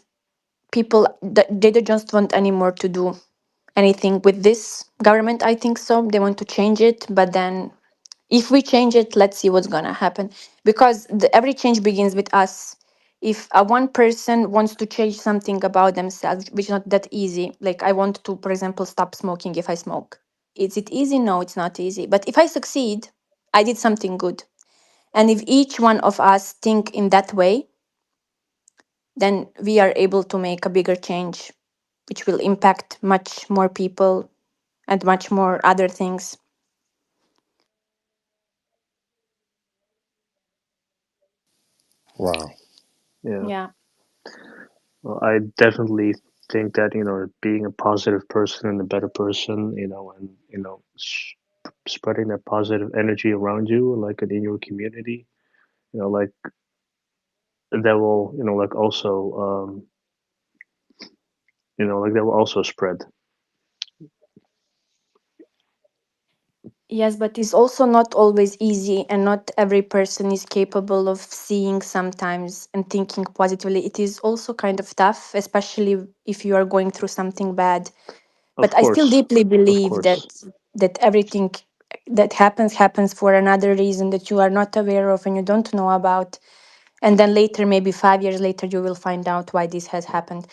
people, they don't just want anymore to do anything with this government. I think so, they want to change it, but then if we change it, let's see what's gonna happen, because every change begins with us. If a one person wants to change something about themselves, which is not that easy, like I want to, for example, stop smoking. If I smoke, is it easy? No, it's not easy, but if I succeed, I did something good. And if each one of us think in that way, then we are able to make a bigger change, which will impact much more people and much more other things.
Wow.
Yeah.
Yeah.
Well, I definitely think that being a positive person and a better person, and spreading that positive energy around you, like in your community, like that will, like also, like that will also spread.
Yes, but it's also not always easy, and not every person is capable of seeing sometimes and thinking positively. It is also kind of tough, especially if you are going through something bad. But
Of
I still
course,
deeply
of
believe
course.
that everything that happens for another reason that you are not aware of and you don't know about, and then later, maybe 5 years later, you will find out why this has happened.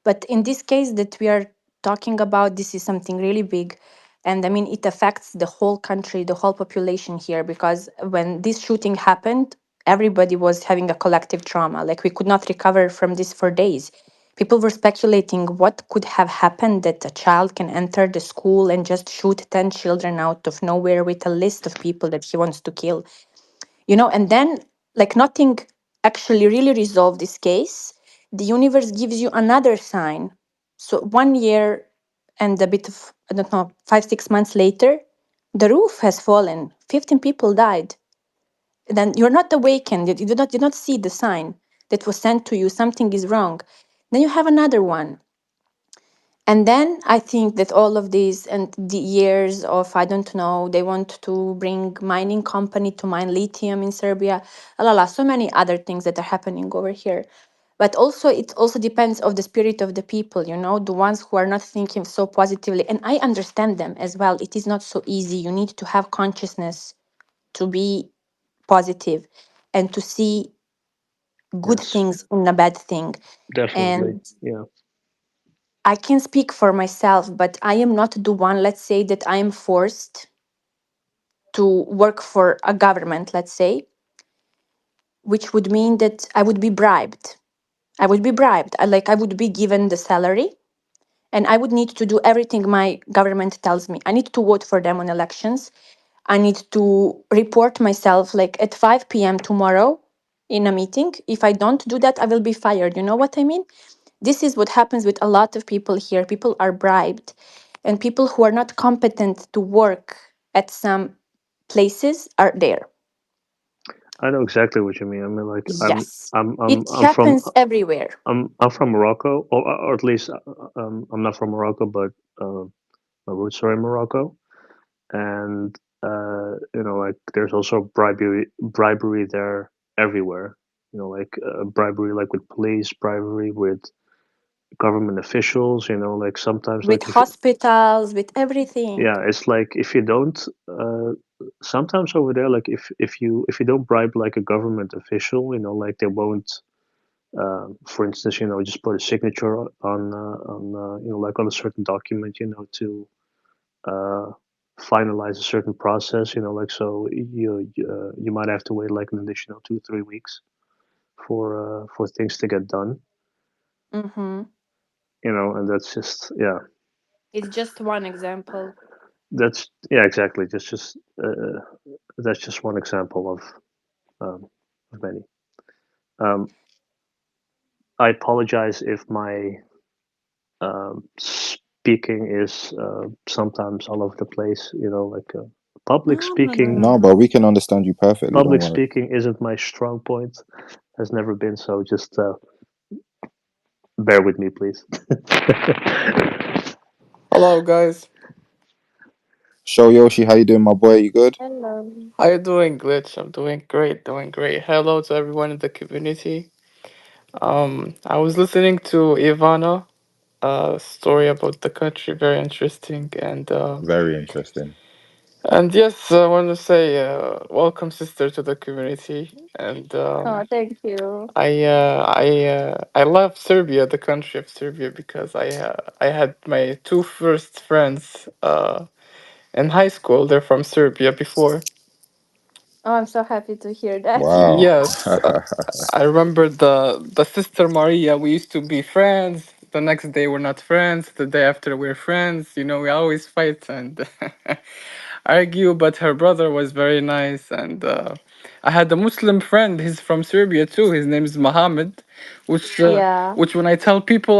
But in this case that we are talking about, this is something really big. And I mean, it affects the whole country, the whole population here, because when this shooting happened, everybody was having a collective trauma. Like, we could not recover from this for days. People were speculating what could have happened, that a child can enter the school and just shoot 10 children out of nowhere with a list of people that he wants to kill. And then, like, nothing actually really resolved this case. The universe gives you another sign. So 1 year and a bit of, I don't know, 5 6 months later, the roof has fallen, 15 people died. Then you're not awakened, you do not see the sign that was sent to you, something is wrong. Then you have another one. And then I think that all of these and the years of, I don't know, they want to bring mining company to mine lithium in Serbia, la la, so many other things that are happening over here. But also, it also depends of the spirit of the people, the ones who are not thinking so positively. And I understand them as well. It is not so easy. You need to have consciousness to be positive and to see good
Yes,
things in a bad thing.
definitely.
And
Yeah.
I can speak for myself, but I am not the one, let's say, that I am forced to work for a government, let's say, which would mean that I would be bribed. I would be bribed. I would be given the salary, and I would need to do everything my government tells me. I need to vote for them on elections. I need to report myself like at 5 p.m. tomorrow in a meeting. If I don't do that, I will be fired. You know what I mean? This is what happens with a lot of people here. People are bribed, and people who are not competent to work at some places are there.
I know exactly what you mean. I mean, like, I'm
Yes.
I'm I'm
It
I'm from
happens everywhere.
I'm from Morocco, or at least I'm not from Morocco, but uh, my roots are in Morocco, and like, there's also bribery there everywhere. Like, bribery, like with police, bribery with government officials. Like, sometimes,
With
like, if
hospitals, with everything.
yeah, it's like, if you don't, sometimes over there, like, if you don't bribe like a government official, like, they won't, for instance, just put a signature on like on a certain document, to uh, finalize a certain process, like, so you might have to wait like an additional 2 3 weeks for things to get done,
Hmm.
and that's just, yeah,
It's just one example.
that's, yeah, exactly, that's just one example um, of many. Um, I apologize if my speaking is sometimes all over the place. Like, public
No, no, no, no,
speaking.
No,
no.
but we can understand you perfectly. Don't
Public
worry.
speaking isn't my strong point. Has never been so. Just bear with me, please.
Hello, guys.
Show Yoshi, how you doing, my boy? You good?
Hello.
How you doing, Glitch? I'm doing great, doing great. Hello to everyone in the community. I was listening to Ivana, story about the country, very interesting,
Very interesting.
and yes, I want to say, welcome, sister, to the community, and
Oh, thank you.
I love Serbia, the country of Serbia, because I had my two first friends in high school. They're from Serbia before.
Oh, I'm so happy to hear that.
Wow.
Yes, I remember the sister Maria. We used to be friends. The next day we're not friends. The day after we're friends. We always fight and argue. But her brother was very nice, and I had a Muslim friend. He's from Serbia too. His name is Mohammed, which
Yeah.
when I tell people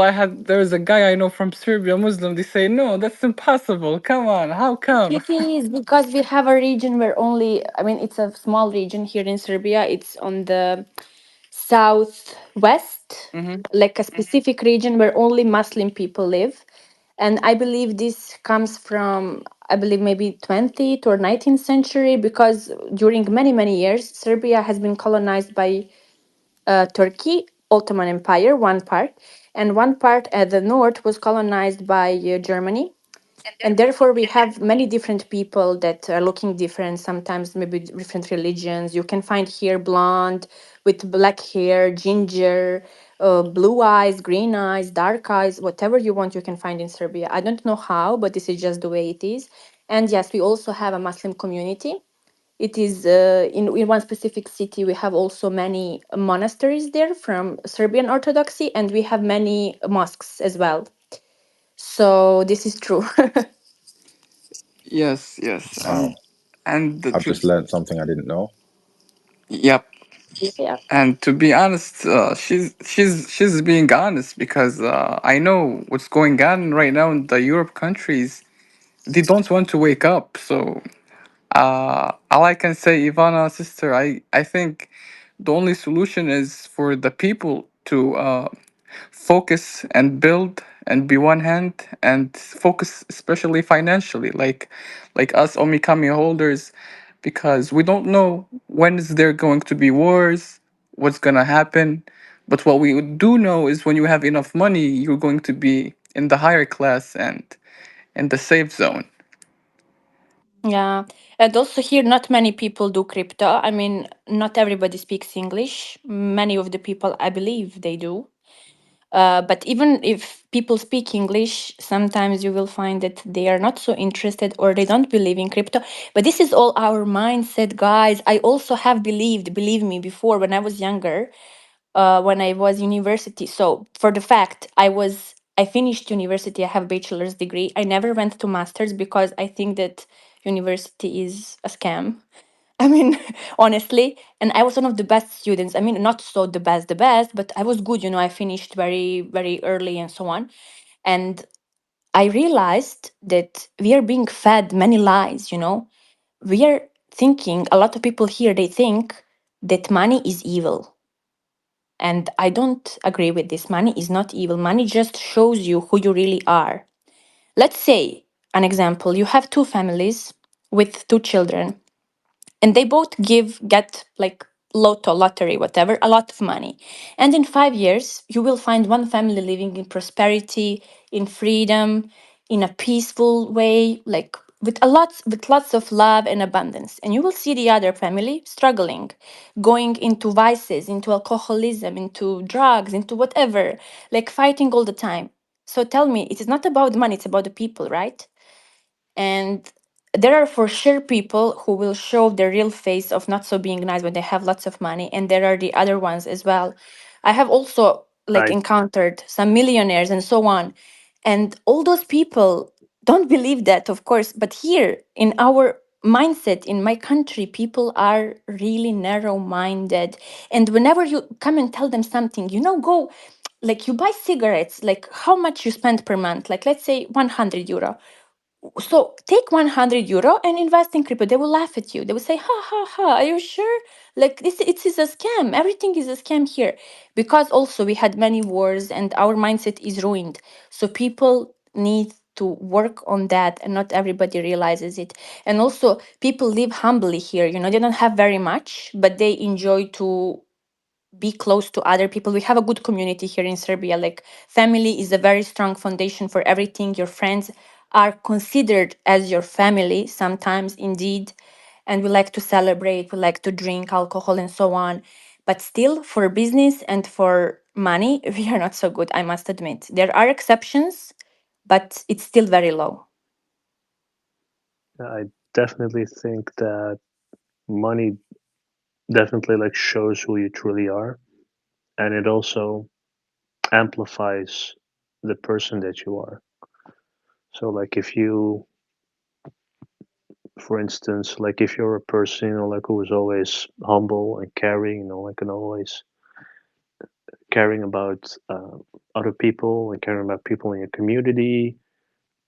there's a guy I know from Serbia, Muslim, they say no, that's impossible. Come on, how come?
It is because we have a region where only, I mean, it's a small region here in Serbia. It's on the southwest,
Hmm.
like a specific region where only Muslim people live. And I believe this comes from I believe maybe 20th or 19th century, because during many years Serbia has been colonized by Turkey, Ottoman Empire, one part, and one part at the north was colonized by Germany. And therefore, we have many different people that are looking different, sometimes maybe different religions. You can find here blonde with black hair, ginger, blue eyes, green eyes, dark eyes, whatever you want, you can find in Serbia. I don't know how, but this is just the way it is. And yes, we also have a Muslim community. It is in one specific city. We have also many monasteries there from Serbian Orthodoxy, and we have many mosques as well. So this is true.
Yes, yes,
Wow,
and the
I've just learned something I didn't know.
yep.
Yeah.
And to be honest, she's being honest because I know what's going on right now in the Europe countries. They don't want to wake up. So all I can say, Ivana, sister, I think the only solution is for the people to focus and build and be one hand and focus especially financially, like us omikami holders, because we don't know when is there going to be wars, what's gonna happen. But what we do know is when you have enough money, you're going to be in the higher class and in the safe zone.
Yeah. And also here, not many people do crypto. I mean, not everybody speaks English. Many of the people, I believe, they do. But even if people speak English, sometimes you will find that they are not so interested or they don't believe in crypto. But this is all our mindset, guys. I also have believed, believe me, before when I was younger, when I was university. So for the fact I finished university, I have bachelor's degree. I never went to masters because I think that university is a scam. I mean, honestly, and I was one of the best students. I mean, not so the best, but I was good. I finished very early and so on. And I realized that we are being fed many lies. We are thinking, a lot of people here, they think that money is evil. And I don't agree with this. Money is not evil. Money just shows you who you really are. Let's say, an example, you have two families with two children, and they both get like lottery, whatever, a lot of money. And in 5 years, you will find one family living in prosperity, in freedom, in a peaceful way, like with lots of love and abundance. And you will see the other family struggling, going into vices, into alcoholism, into drugs, into whatever, like fighting all the time. So tell me, it is not about the money, it's about the people, right? And there are for sure people who will show their real face of not so being nice when they have lots of money, and there are the other ones as well. I have also like
I
encountered some millionaires and so on, and all those people don't believe that, of course. But here in our mindset in my country, people are really narrow minded, and whenever you come and tell them something, go, like, you buy cigarettes, like how much you spend per month, like let's say 100 euro. So take 100 euro and invest in crypto. They will laugh at you. They will say, ha ha ha, are you sure? Like, this, it is a scam. Everything is a scam here. Because also we had many wars and our mindset is ruined. So people need to work on that, and not everybody realizes it. And also people live humbly here. They don't have very much, but they enjoy to be close to other people. We have a good community here in Serbia. Like, family is a very strong foundation for everything. Your friends are considered as your family sometimes, indeed. And we like to celebrate, we like to drink alcohol and so on. But still, for business and for money, we are not so good, I must admit. There are exceptions, but it's still very low.
I definitely think that money definitely like shows who you truly are, and it also amplifies the person that you are. So like if you, for instance, like if you're a person, like who is always humble and caring, like and always caring about other people and caring about people in your community,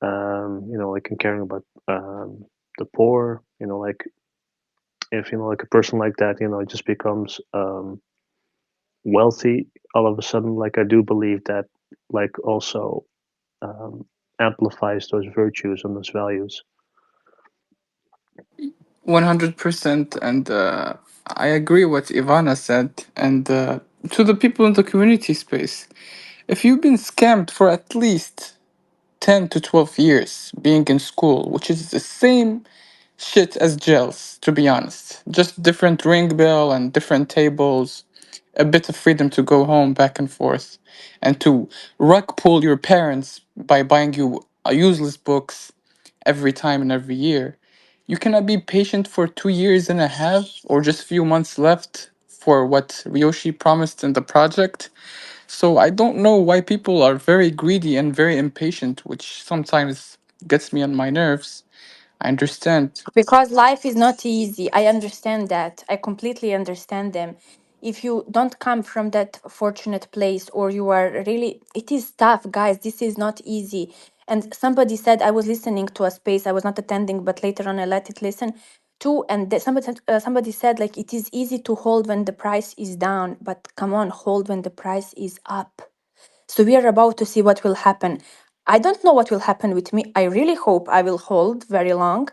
like and caring about the poor, like if like a person like that, just becomes wealthy all of a sudden, like I do believe that like also um, amplifies those virtues and those values.
100%, and I agree what Ivana said. And to the people in the community space, if you've been scammed for at least 10 to 12 years being in school, which is the same shit as gels, to be honest. Just different ring bill and different tables, a bit of freedom to go home back and forth, and to rug pull your parents by buying you useless books every time and every year. You cannot be patient for 2 years and a half or just few months left for what Ryoshi promised in the project. So I don't know why people are very greedy and very impatient, which sometimes gets me on my nerves. I understand.
Because life is not easy. I understand that. I completely understand them. If you don't come from that fortunate place, or you are really, it is tough, guys. This is not easy. And somebody said, I was listening to a space, I was not attending, but later on I let it listen too. And somebody said, like, it is easy to hold when the price is down, but come on, hold when the price is up. So we are about to see what will happen. I don't know what will happen with me. I really hope I will hold very long,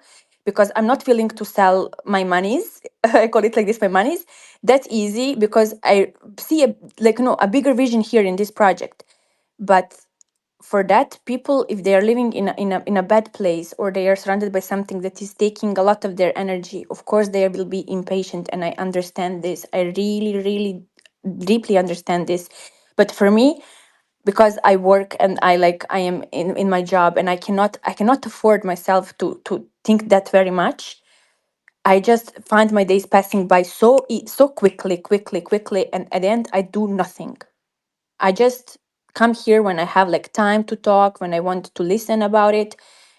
because I'm not willing to sell my monies. I call it like this, my monies. That's easy because I see a bigger vision here in this project. But for that, people, if they are living in a bad place, or they are surrounded by something that is taking a lot of their energy, of course they will be impatient, and I understand this. I really, really deeply understand this. But for me, because I work and I am in my job, and I cannot afford myself to think that very much. I just find my days passing by so quickly, and at the end I do nothing. I just come here when I have like time to talk, when I want to listen about it,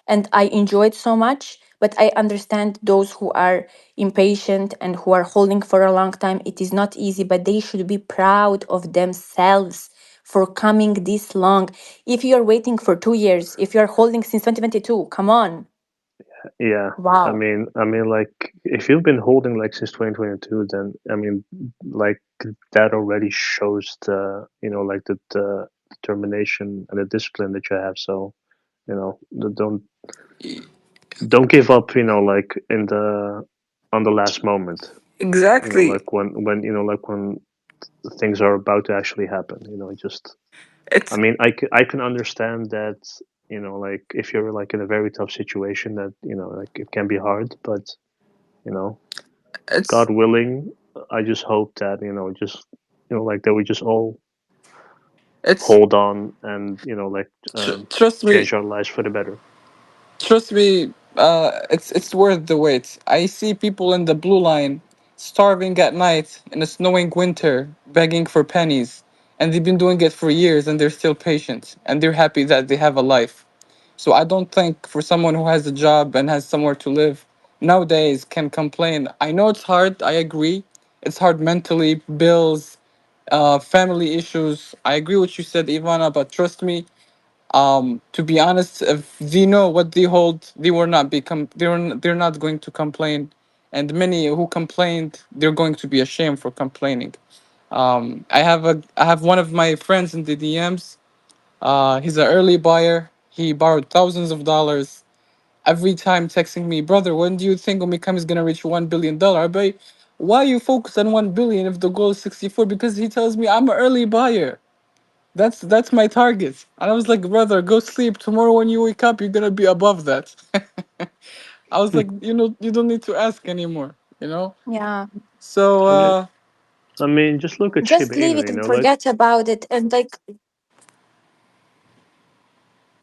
and I enjoy it so much. But I understand those who are impatient and who are holding for a long time. It is not easy, but they should be proud of themselves for coming this long. If you are waiting for 2 years, if you are holding since 2022, come on.
Yeah,
Wow.
like if you've been holding like since 2022, then like that already shows the like the determination and the discipline that you have. So don't give up. Like in the on the last moment.
Exactly.
Like when things are about to actually happen. Just
It's
I can understand that. Like if you're like in a very tough situation, that like it can be hard, but you know
it's
God willing, I just hope that just like that we just all
it's
hold on and like
trust me,
change our lives for the better.
it's worth the wait. I see people in the blue line starving at night in a snowing winter, begging for pennies, and they've been doing it for years, and they're still patient, and they're happy that they have a life. So I don't think for someone who has a job and has somewhere to live nowadays can complain. I know it's hard. I agree. It's hard mentally, bills, family issues. I agree what you said, Ivana, but trust me, to be honest, if they know what they hold, they will not become they're not going to complain. And many who complained, they're going to be ashamed for complaining. I have one of my friends in the DMs. He's an early buyer. He borrowed thousands of dollars. Every time texting me, brother, when do you think Omicam is gonna reach $1 billion? I be, why you focus on 1 billion if the goal is 64? Because he tells me I'm an early buyer. That's my target. And I was like, brother, go sleep. Tomorrow when you wake up, you're gonna be above that. I was like, you don't need to ask anymore.
Yeah.
So
I mean, just look at Shiba
Just leave
Inu.
it and forget about it. And like,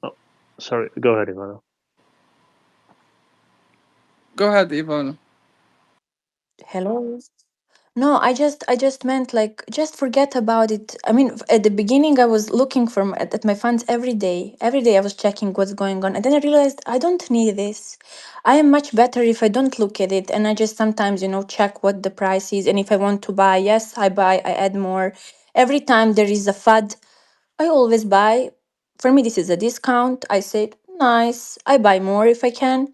Oh, sorry, go ahead, Ivana.
go ahead, Ivan.
hello. No, I just meant like just forget about it. I mean, at the beginning I was looking at my funds every day. Every day I was checking what's going on, and then I realized I don't need this. I am much better if I don't look at it, and I just sometimes check what the price is, and if I want to buy, yes, I buy. I add more. Every time there is a FUD, I always buy. For me, this is a discount. I say nice. I buy more if I can,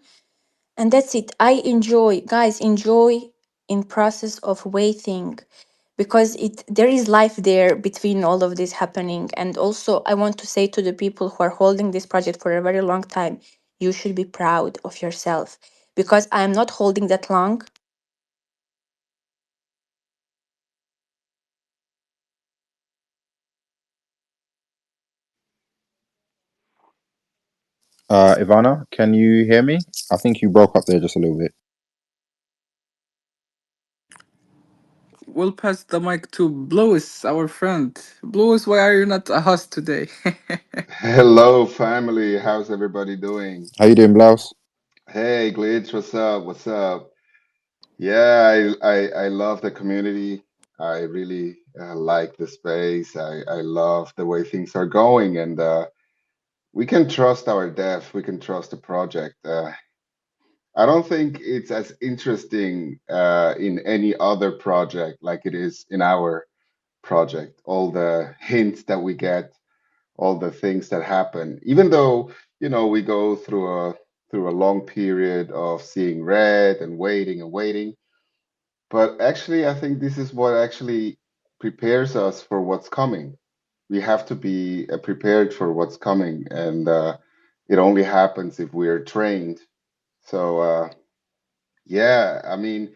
and that's it. I enjoy, guys, enjoy in process of waiting, because there is life there between all of this happening. And also I want to say to the people who are holding this project for a very long time, you should be proud of yourself, because I'm not holding that long.
Ivana, can you hear me? I think you broke up there just a little bit.
We'll pass the mic to Blue, our friend. Blue, why are you not a host today?
Hello, family. How's everybody doing?
How you doing, Blouse?
Hey, Glitch, what's up? What's up? Yeah, I love the community. I really like the space. I love the way things are going, and we can trust our dev. We can trust the project. I don't think it's as interesting in any other project like it is in our project. All the hints that we get, all the things that happen, even though, we go through a long period of seeing red and waiting. But actually, I think this is what actually prepares us for what's coming. We have to be prepared for what's coming, and it only happens if we're trained. So, yeah, I mean,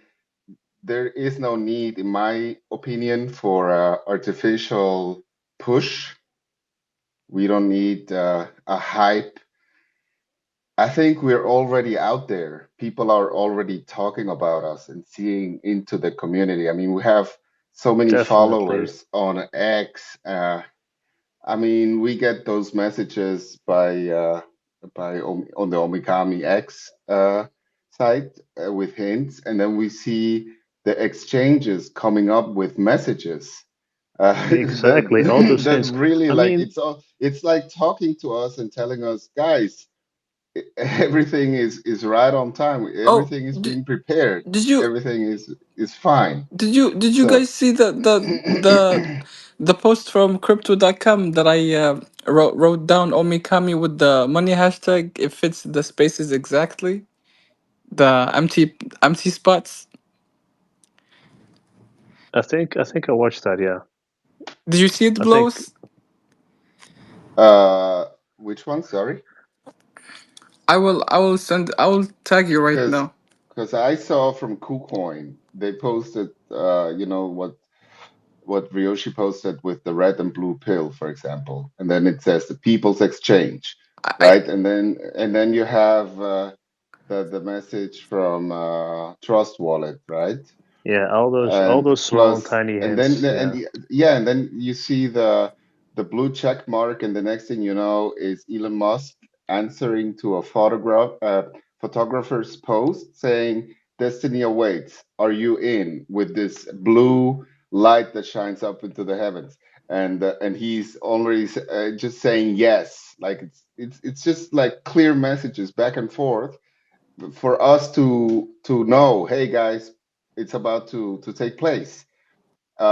there is no need, in my opinion, for artificial push. We don't need a hype. I think we're already out there. People are already talking about us and seeing into the community. I mean, we have so many
Definitely.
followers on X. I mean, we get those messages on the Omikami X site with hints, and then we see the exchanges coming up with messages
Exactly. All those
that
hints.
really
I
like
mean,
it's like talking to us and telling us, guys, everything is right on time.
Oh,
Everything is
did,
being prepared.
did you
Everything is fine.
did you
So
guys see the post from crypto.com that I wrote down Omikami with the money hashtag? It fits the spaces exactly. The empty spots.
I think I watched that. Yeah.
Did you see it,
I think
Blows?
uh, which one? Sorry,
I will tag you right
because
now.
I saw from KuCoin they posted what Ryoshi posted with the red and blue pill, for example, and then it says the People's Exchange,
I
right? And then you have the message from Trust Wallet, right?
yeah, all those
And
small and
plus,
tiny
and then
hints. Yeah.
yeah, and then you see the blue check mark, and the next thing you know is Elon Musk answering to a photographer's post saying, "Destiny awaits. Are you in?" With this blue light that shines up into the heavens, and he's already just saying yes, like it's just like clear messages back and forth for us to know, hey guys, it's about to take place. We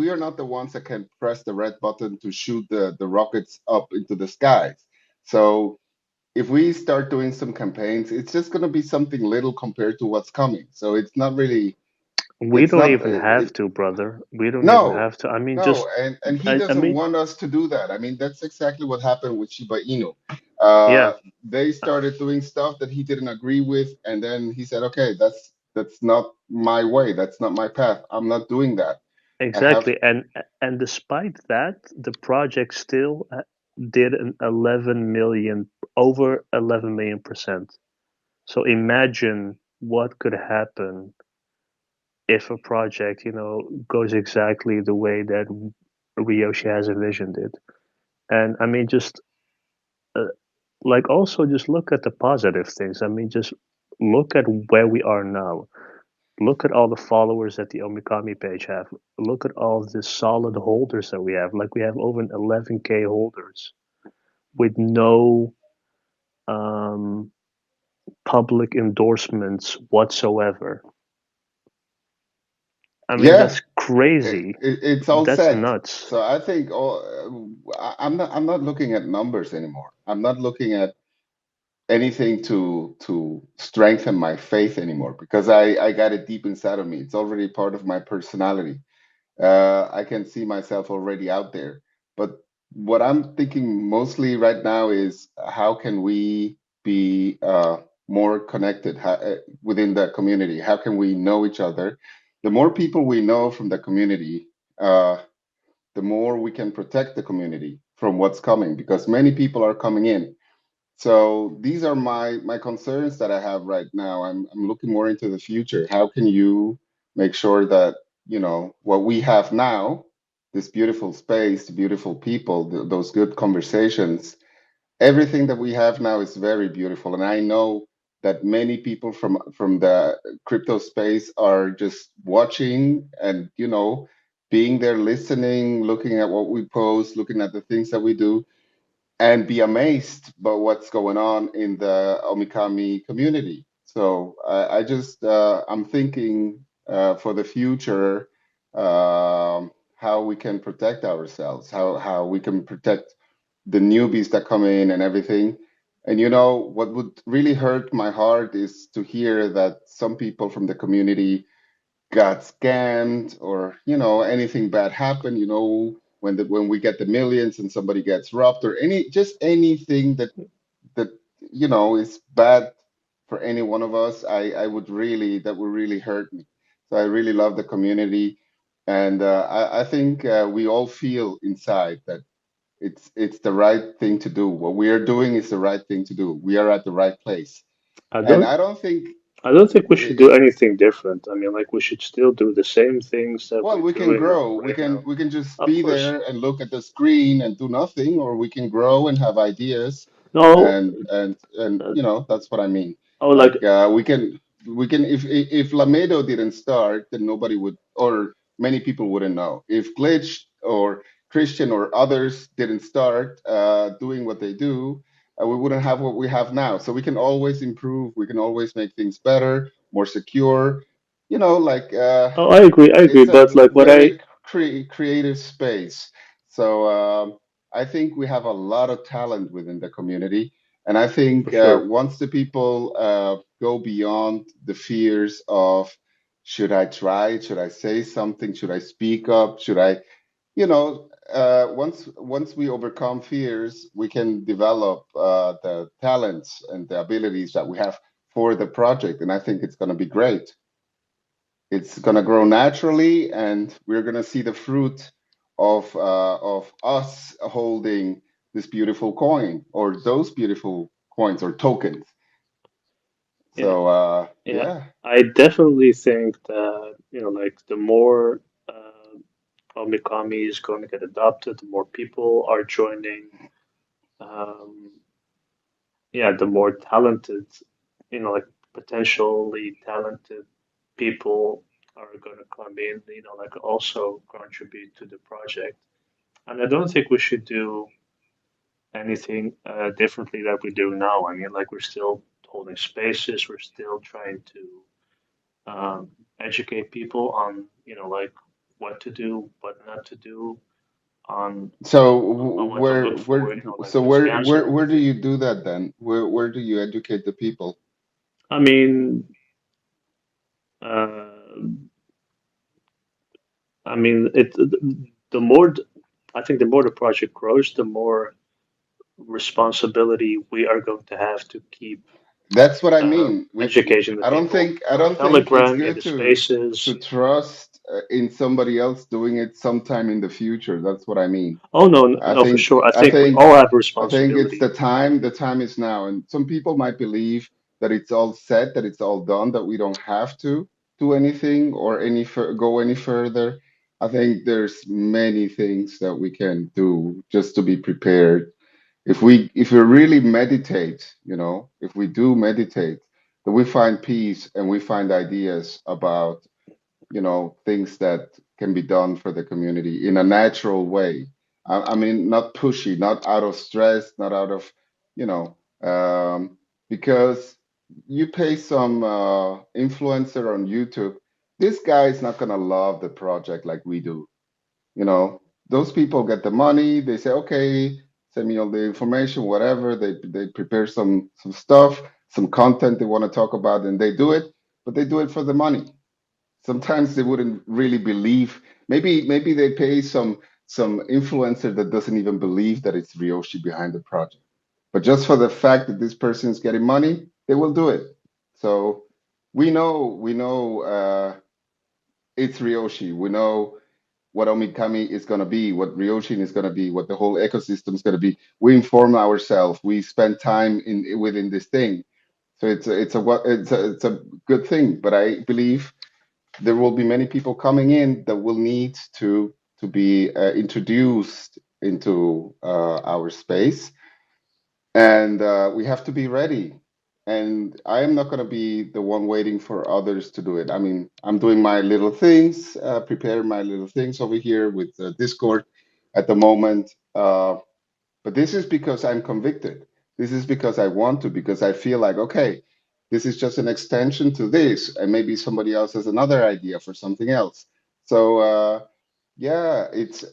are not the ones that can press the red button to shoot the rockets up into the skies. So if we start doing some campaigns, it's just going to be something little compared to what's coming. So it's not really,
We
it's
don't
not,
even have to, brother. We don't even
no,
have to. I mean,
no,
just
and he
I
doesn't
mean,
want us to do that. I mean, that's exactly what happened with Shiba Inu.
yeah,
They started doing stuff that he didn't agree with, and then he said, "Okay, that's not my way. That's not my path. I'm not doing that. I have."
exactly. And despite that, the project still did an 11 million, over 11 million percent. So imagine what could happen if a project, goes exactly the way that Ryoshi has envisioned it. And I mean, just uh, like also just look at the positive things. I mean, just look at where we are now. Look at all the followers that the Omikami page have. Look at all the solid holders that we have. Like we have over 11K holders with no um, public endorsements whatsoever. I mean,
Yeah,
that's crazy.
it's all
That's
set.
nuts.
So I think I'm not looking at numbers anymore. I'm not looking at anything to strengthen my faith anymore because I got it deep inside of me. It's already part of my personality. I can see myself already out there. But what I'm thinking mostly right now is how can we be more connected within the community? How can we know each other? The more people we know from the community, the more we can protect the community from what's coming, because many people are coming in. So these are my concerns that I have right now. I'm looking more into the future. How can you make sure that, what we have now, this beautiful space, the beautiful people, those good conversations, everything that we have now is very beautiful. And I know that many people from the crypto space are just watching and, being there, listening, looking at what we post, looking at the things that we do, and be amazed by what's going on in the Omikami community. So I just I'm thinking for the future, how we can protect ourselves, how we can protect the newbies that come in and everything. And what would really hurt my heart is to hear that some people from the community got scammed, or anything bad happened, when we get the millions and somebody gets robbed, or anything that is bad for any one of us. I would really That would really hurt me. So I really love the community, and I think we all feel inside that it's the right thing to do. What we are doing is the right thing to do. We are at the right place,
I
and
don't I don't think we should do anything different. I mean, like we should still do the same things that
well,
we're
we can
doing
grow. We
right
can
now.
we can just
Of
be
course.
there and look at the screen and do nothing, or we can grow and have ideas,
No,
and
uh,
that's what I mean.
oh, like
Like we can if Lamedo didn't start, then nobody would, or many people wouldn't know. If Glitch or Christian or others didn't start doing what they do, we wouldn't have what we have now. So we can always improve. We can always make things better, more secure. Like
oh, I agree.
it's a
But like what I
very creative space. So I think we have a lot of talent within the community. And I
for
think
sure.
once the people go beyond the fears of, should I try? Should I say something? Should I speak up? Should I, once we overcome fears, we can develop the talents and the abilities that we have for the project. And I think it's going to be great. It's going to grow naturally, and we're going to see the fruit of us holding this beautiful coin, or those beautiful coins or tokens.
Yeah,
So
yeah.
yeah.
I definitely think that, like the more Omikami is going to get adopted, the more people are joining. Um, yeah, the more talented, like potentially talented people are going to come in, like also contribute to the project. And I don't think we should do anything differently that we do now. I mean, like we're still holding spaces, we're still trying to educate people on, like what to do, what not to do, on
So
on what to look for, like with
where
scams and
where do
everything.
you do that then? Where do you educate the people?
I mean, uh, the more I think the more the project grows, the more responsibility we are going to have to keep
That's what I mean.
educating the
I don't
people
think I
on
don't think it's
Telegram, in
good
the
to
spaces.
trust in somebody else doing it sometime in the future. That's what I mean.
Oh no,
I
no, for
think
sure. I
I
think we
think
all have a
I think it's
responsibility.
the time is now. And some people might believe that it's all set, that it's all done, that we don't have to do anything or go any further. I think there's many things that we can do just to be prepared. If we really meditate, if we do meditate, then we find peace and we find ideas about things that can be done for the community in a natural way. I mean, not pushy, not out of stress, not out of, you know, because you pay some influencer on YouTube, this guy is not gonna love the project like we do. Those people get the money. They say, okay, send me all the information, whatever. They prepare some stuff, some content they want to talk about, and they do it, but they do it for the money. Sometimes they wouldn't really believe. Maybe they pay some influencer that doesn't even believe that it's Ryoshi behind the project. But just for the fact that this person is getting money, they will do it. So we know it's Ryoshi. We know what Omikami is going to be, what Ryoshin is going to be, what the whole ecosystem is going to be. We inform ourselves. We spend time in within this thing. So it's a good thing. But I believe there will be many people coming in that will need to be introduced into our space, and we have to be ready. And I am not going to be the one waiting for others to do it. I mean, I'm doing my little things, preparing my little things over here with Discord at the moment. But this is because I'm convicted. This is because I want to, because I feel like, okay, this is just an extension to this, and maybe somebody else has another idea for something else. So yeah, it's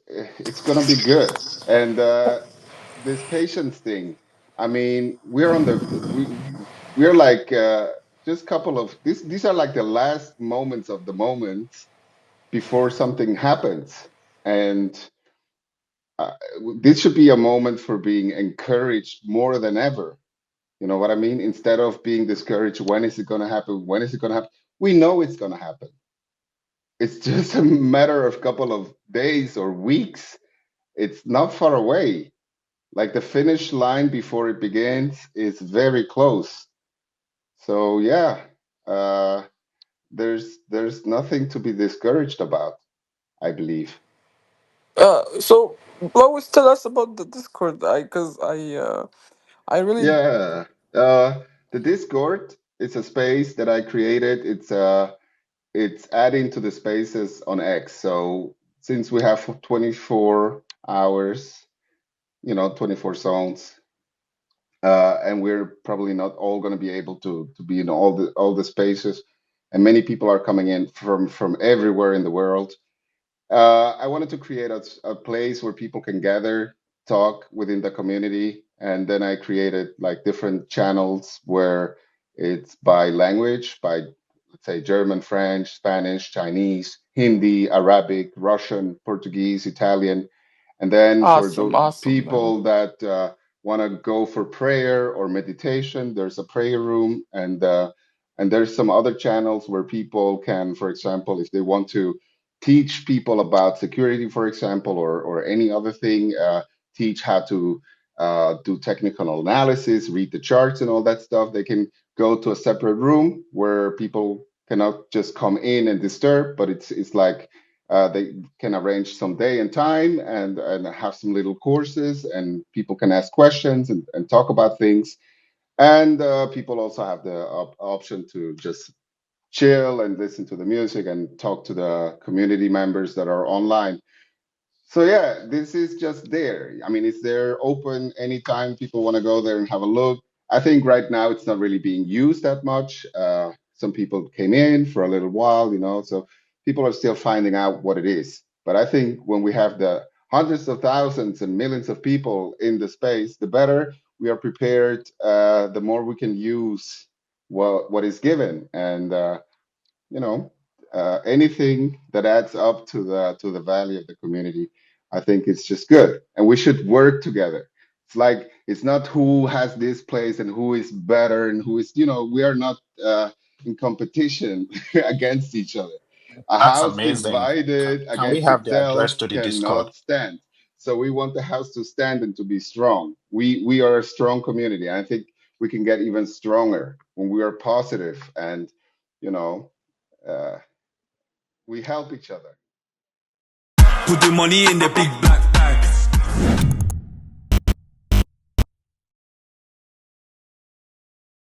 gonna be good. And this patience thing, I mean, we're like just couple of these are like the last moments of the moments before something happens. And uh, this should be a moment for being encouraged more than ever. You know what I mean? Instead of being discouraged, when is it going to happen? When is it going to happen? We know it's going to happen. It's just a matter of couple of days or weeks. It's not far away. Like the finish line before it begins is very close. So yeah, uh, there's nothing to be discouraged about, I believe.
So Lois, tell us about the Discord. I really
Yeah. The Discord is a space that I created. It's adding to the spaces on X. So since we have 24 hours, 24 zones, and we're probably not all going to be able to be in all the spaces, and many people are coming in from everywhere in the world. I wanted to create a place where people can gather, talk within the community, and then I created like different channels where it's by language, by let's say German, French, Spanish, Chinese, Hindi, Arabic, Russian, Portuguese, Italian, and then for
awesome,
those
awesome, man.
people that want to go for prayer or meditation, there's a prayer room, and there's some other channels where people can, for example, if they want to teach people about security, for example, or any other thing, teach how to do technical analysis, read the charts and all that stuff. They can go to a separate room where people cannot just come in and disturb, but it's like they can arrange some day and time and have some little courses, and people can ask questions and talk about things. And people also have the option to just chill and listen to the music and talk to the community members that are online. So yeah, this is just there. I mean, it's there open anytime people want to go there and have a look. I think right now it's not really being used that much. Some people came in for a little while, so people are still finding out what it is. But I think when we have the hundreds of thousands and millions of people in the space, the better we are prepared, the more we can use what is given. And you know, anything that adds up to the value of the community, I think it's just good, and we should work together. It's like it's not who has this place and who is better and who is, we are not in competition against each other. A
That's
house
amazing.
divided
Can we
against
have the
itself
address to the Discord?
cannot stand. So we want the house to stand and to be strong. We are a strong community. I think we can get even stronger when we are positive and you know uh, we help each other.
Put the money in the big black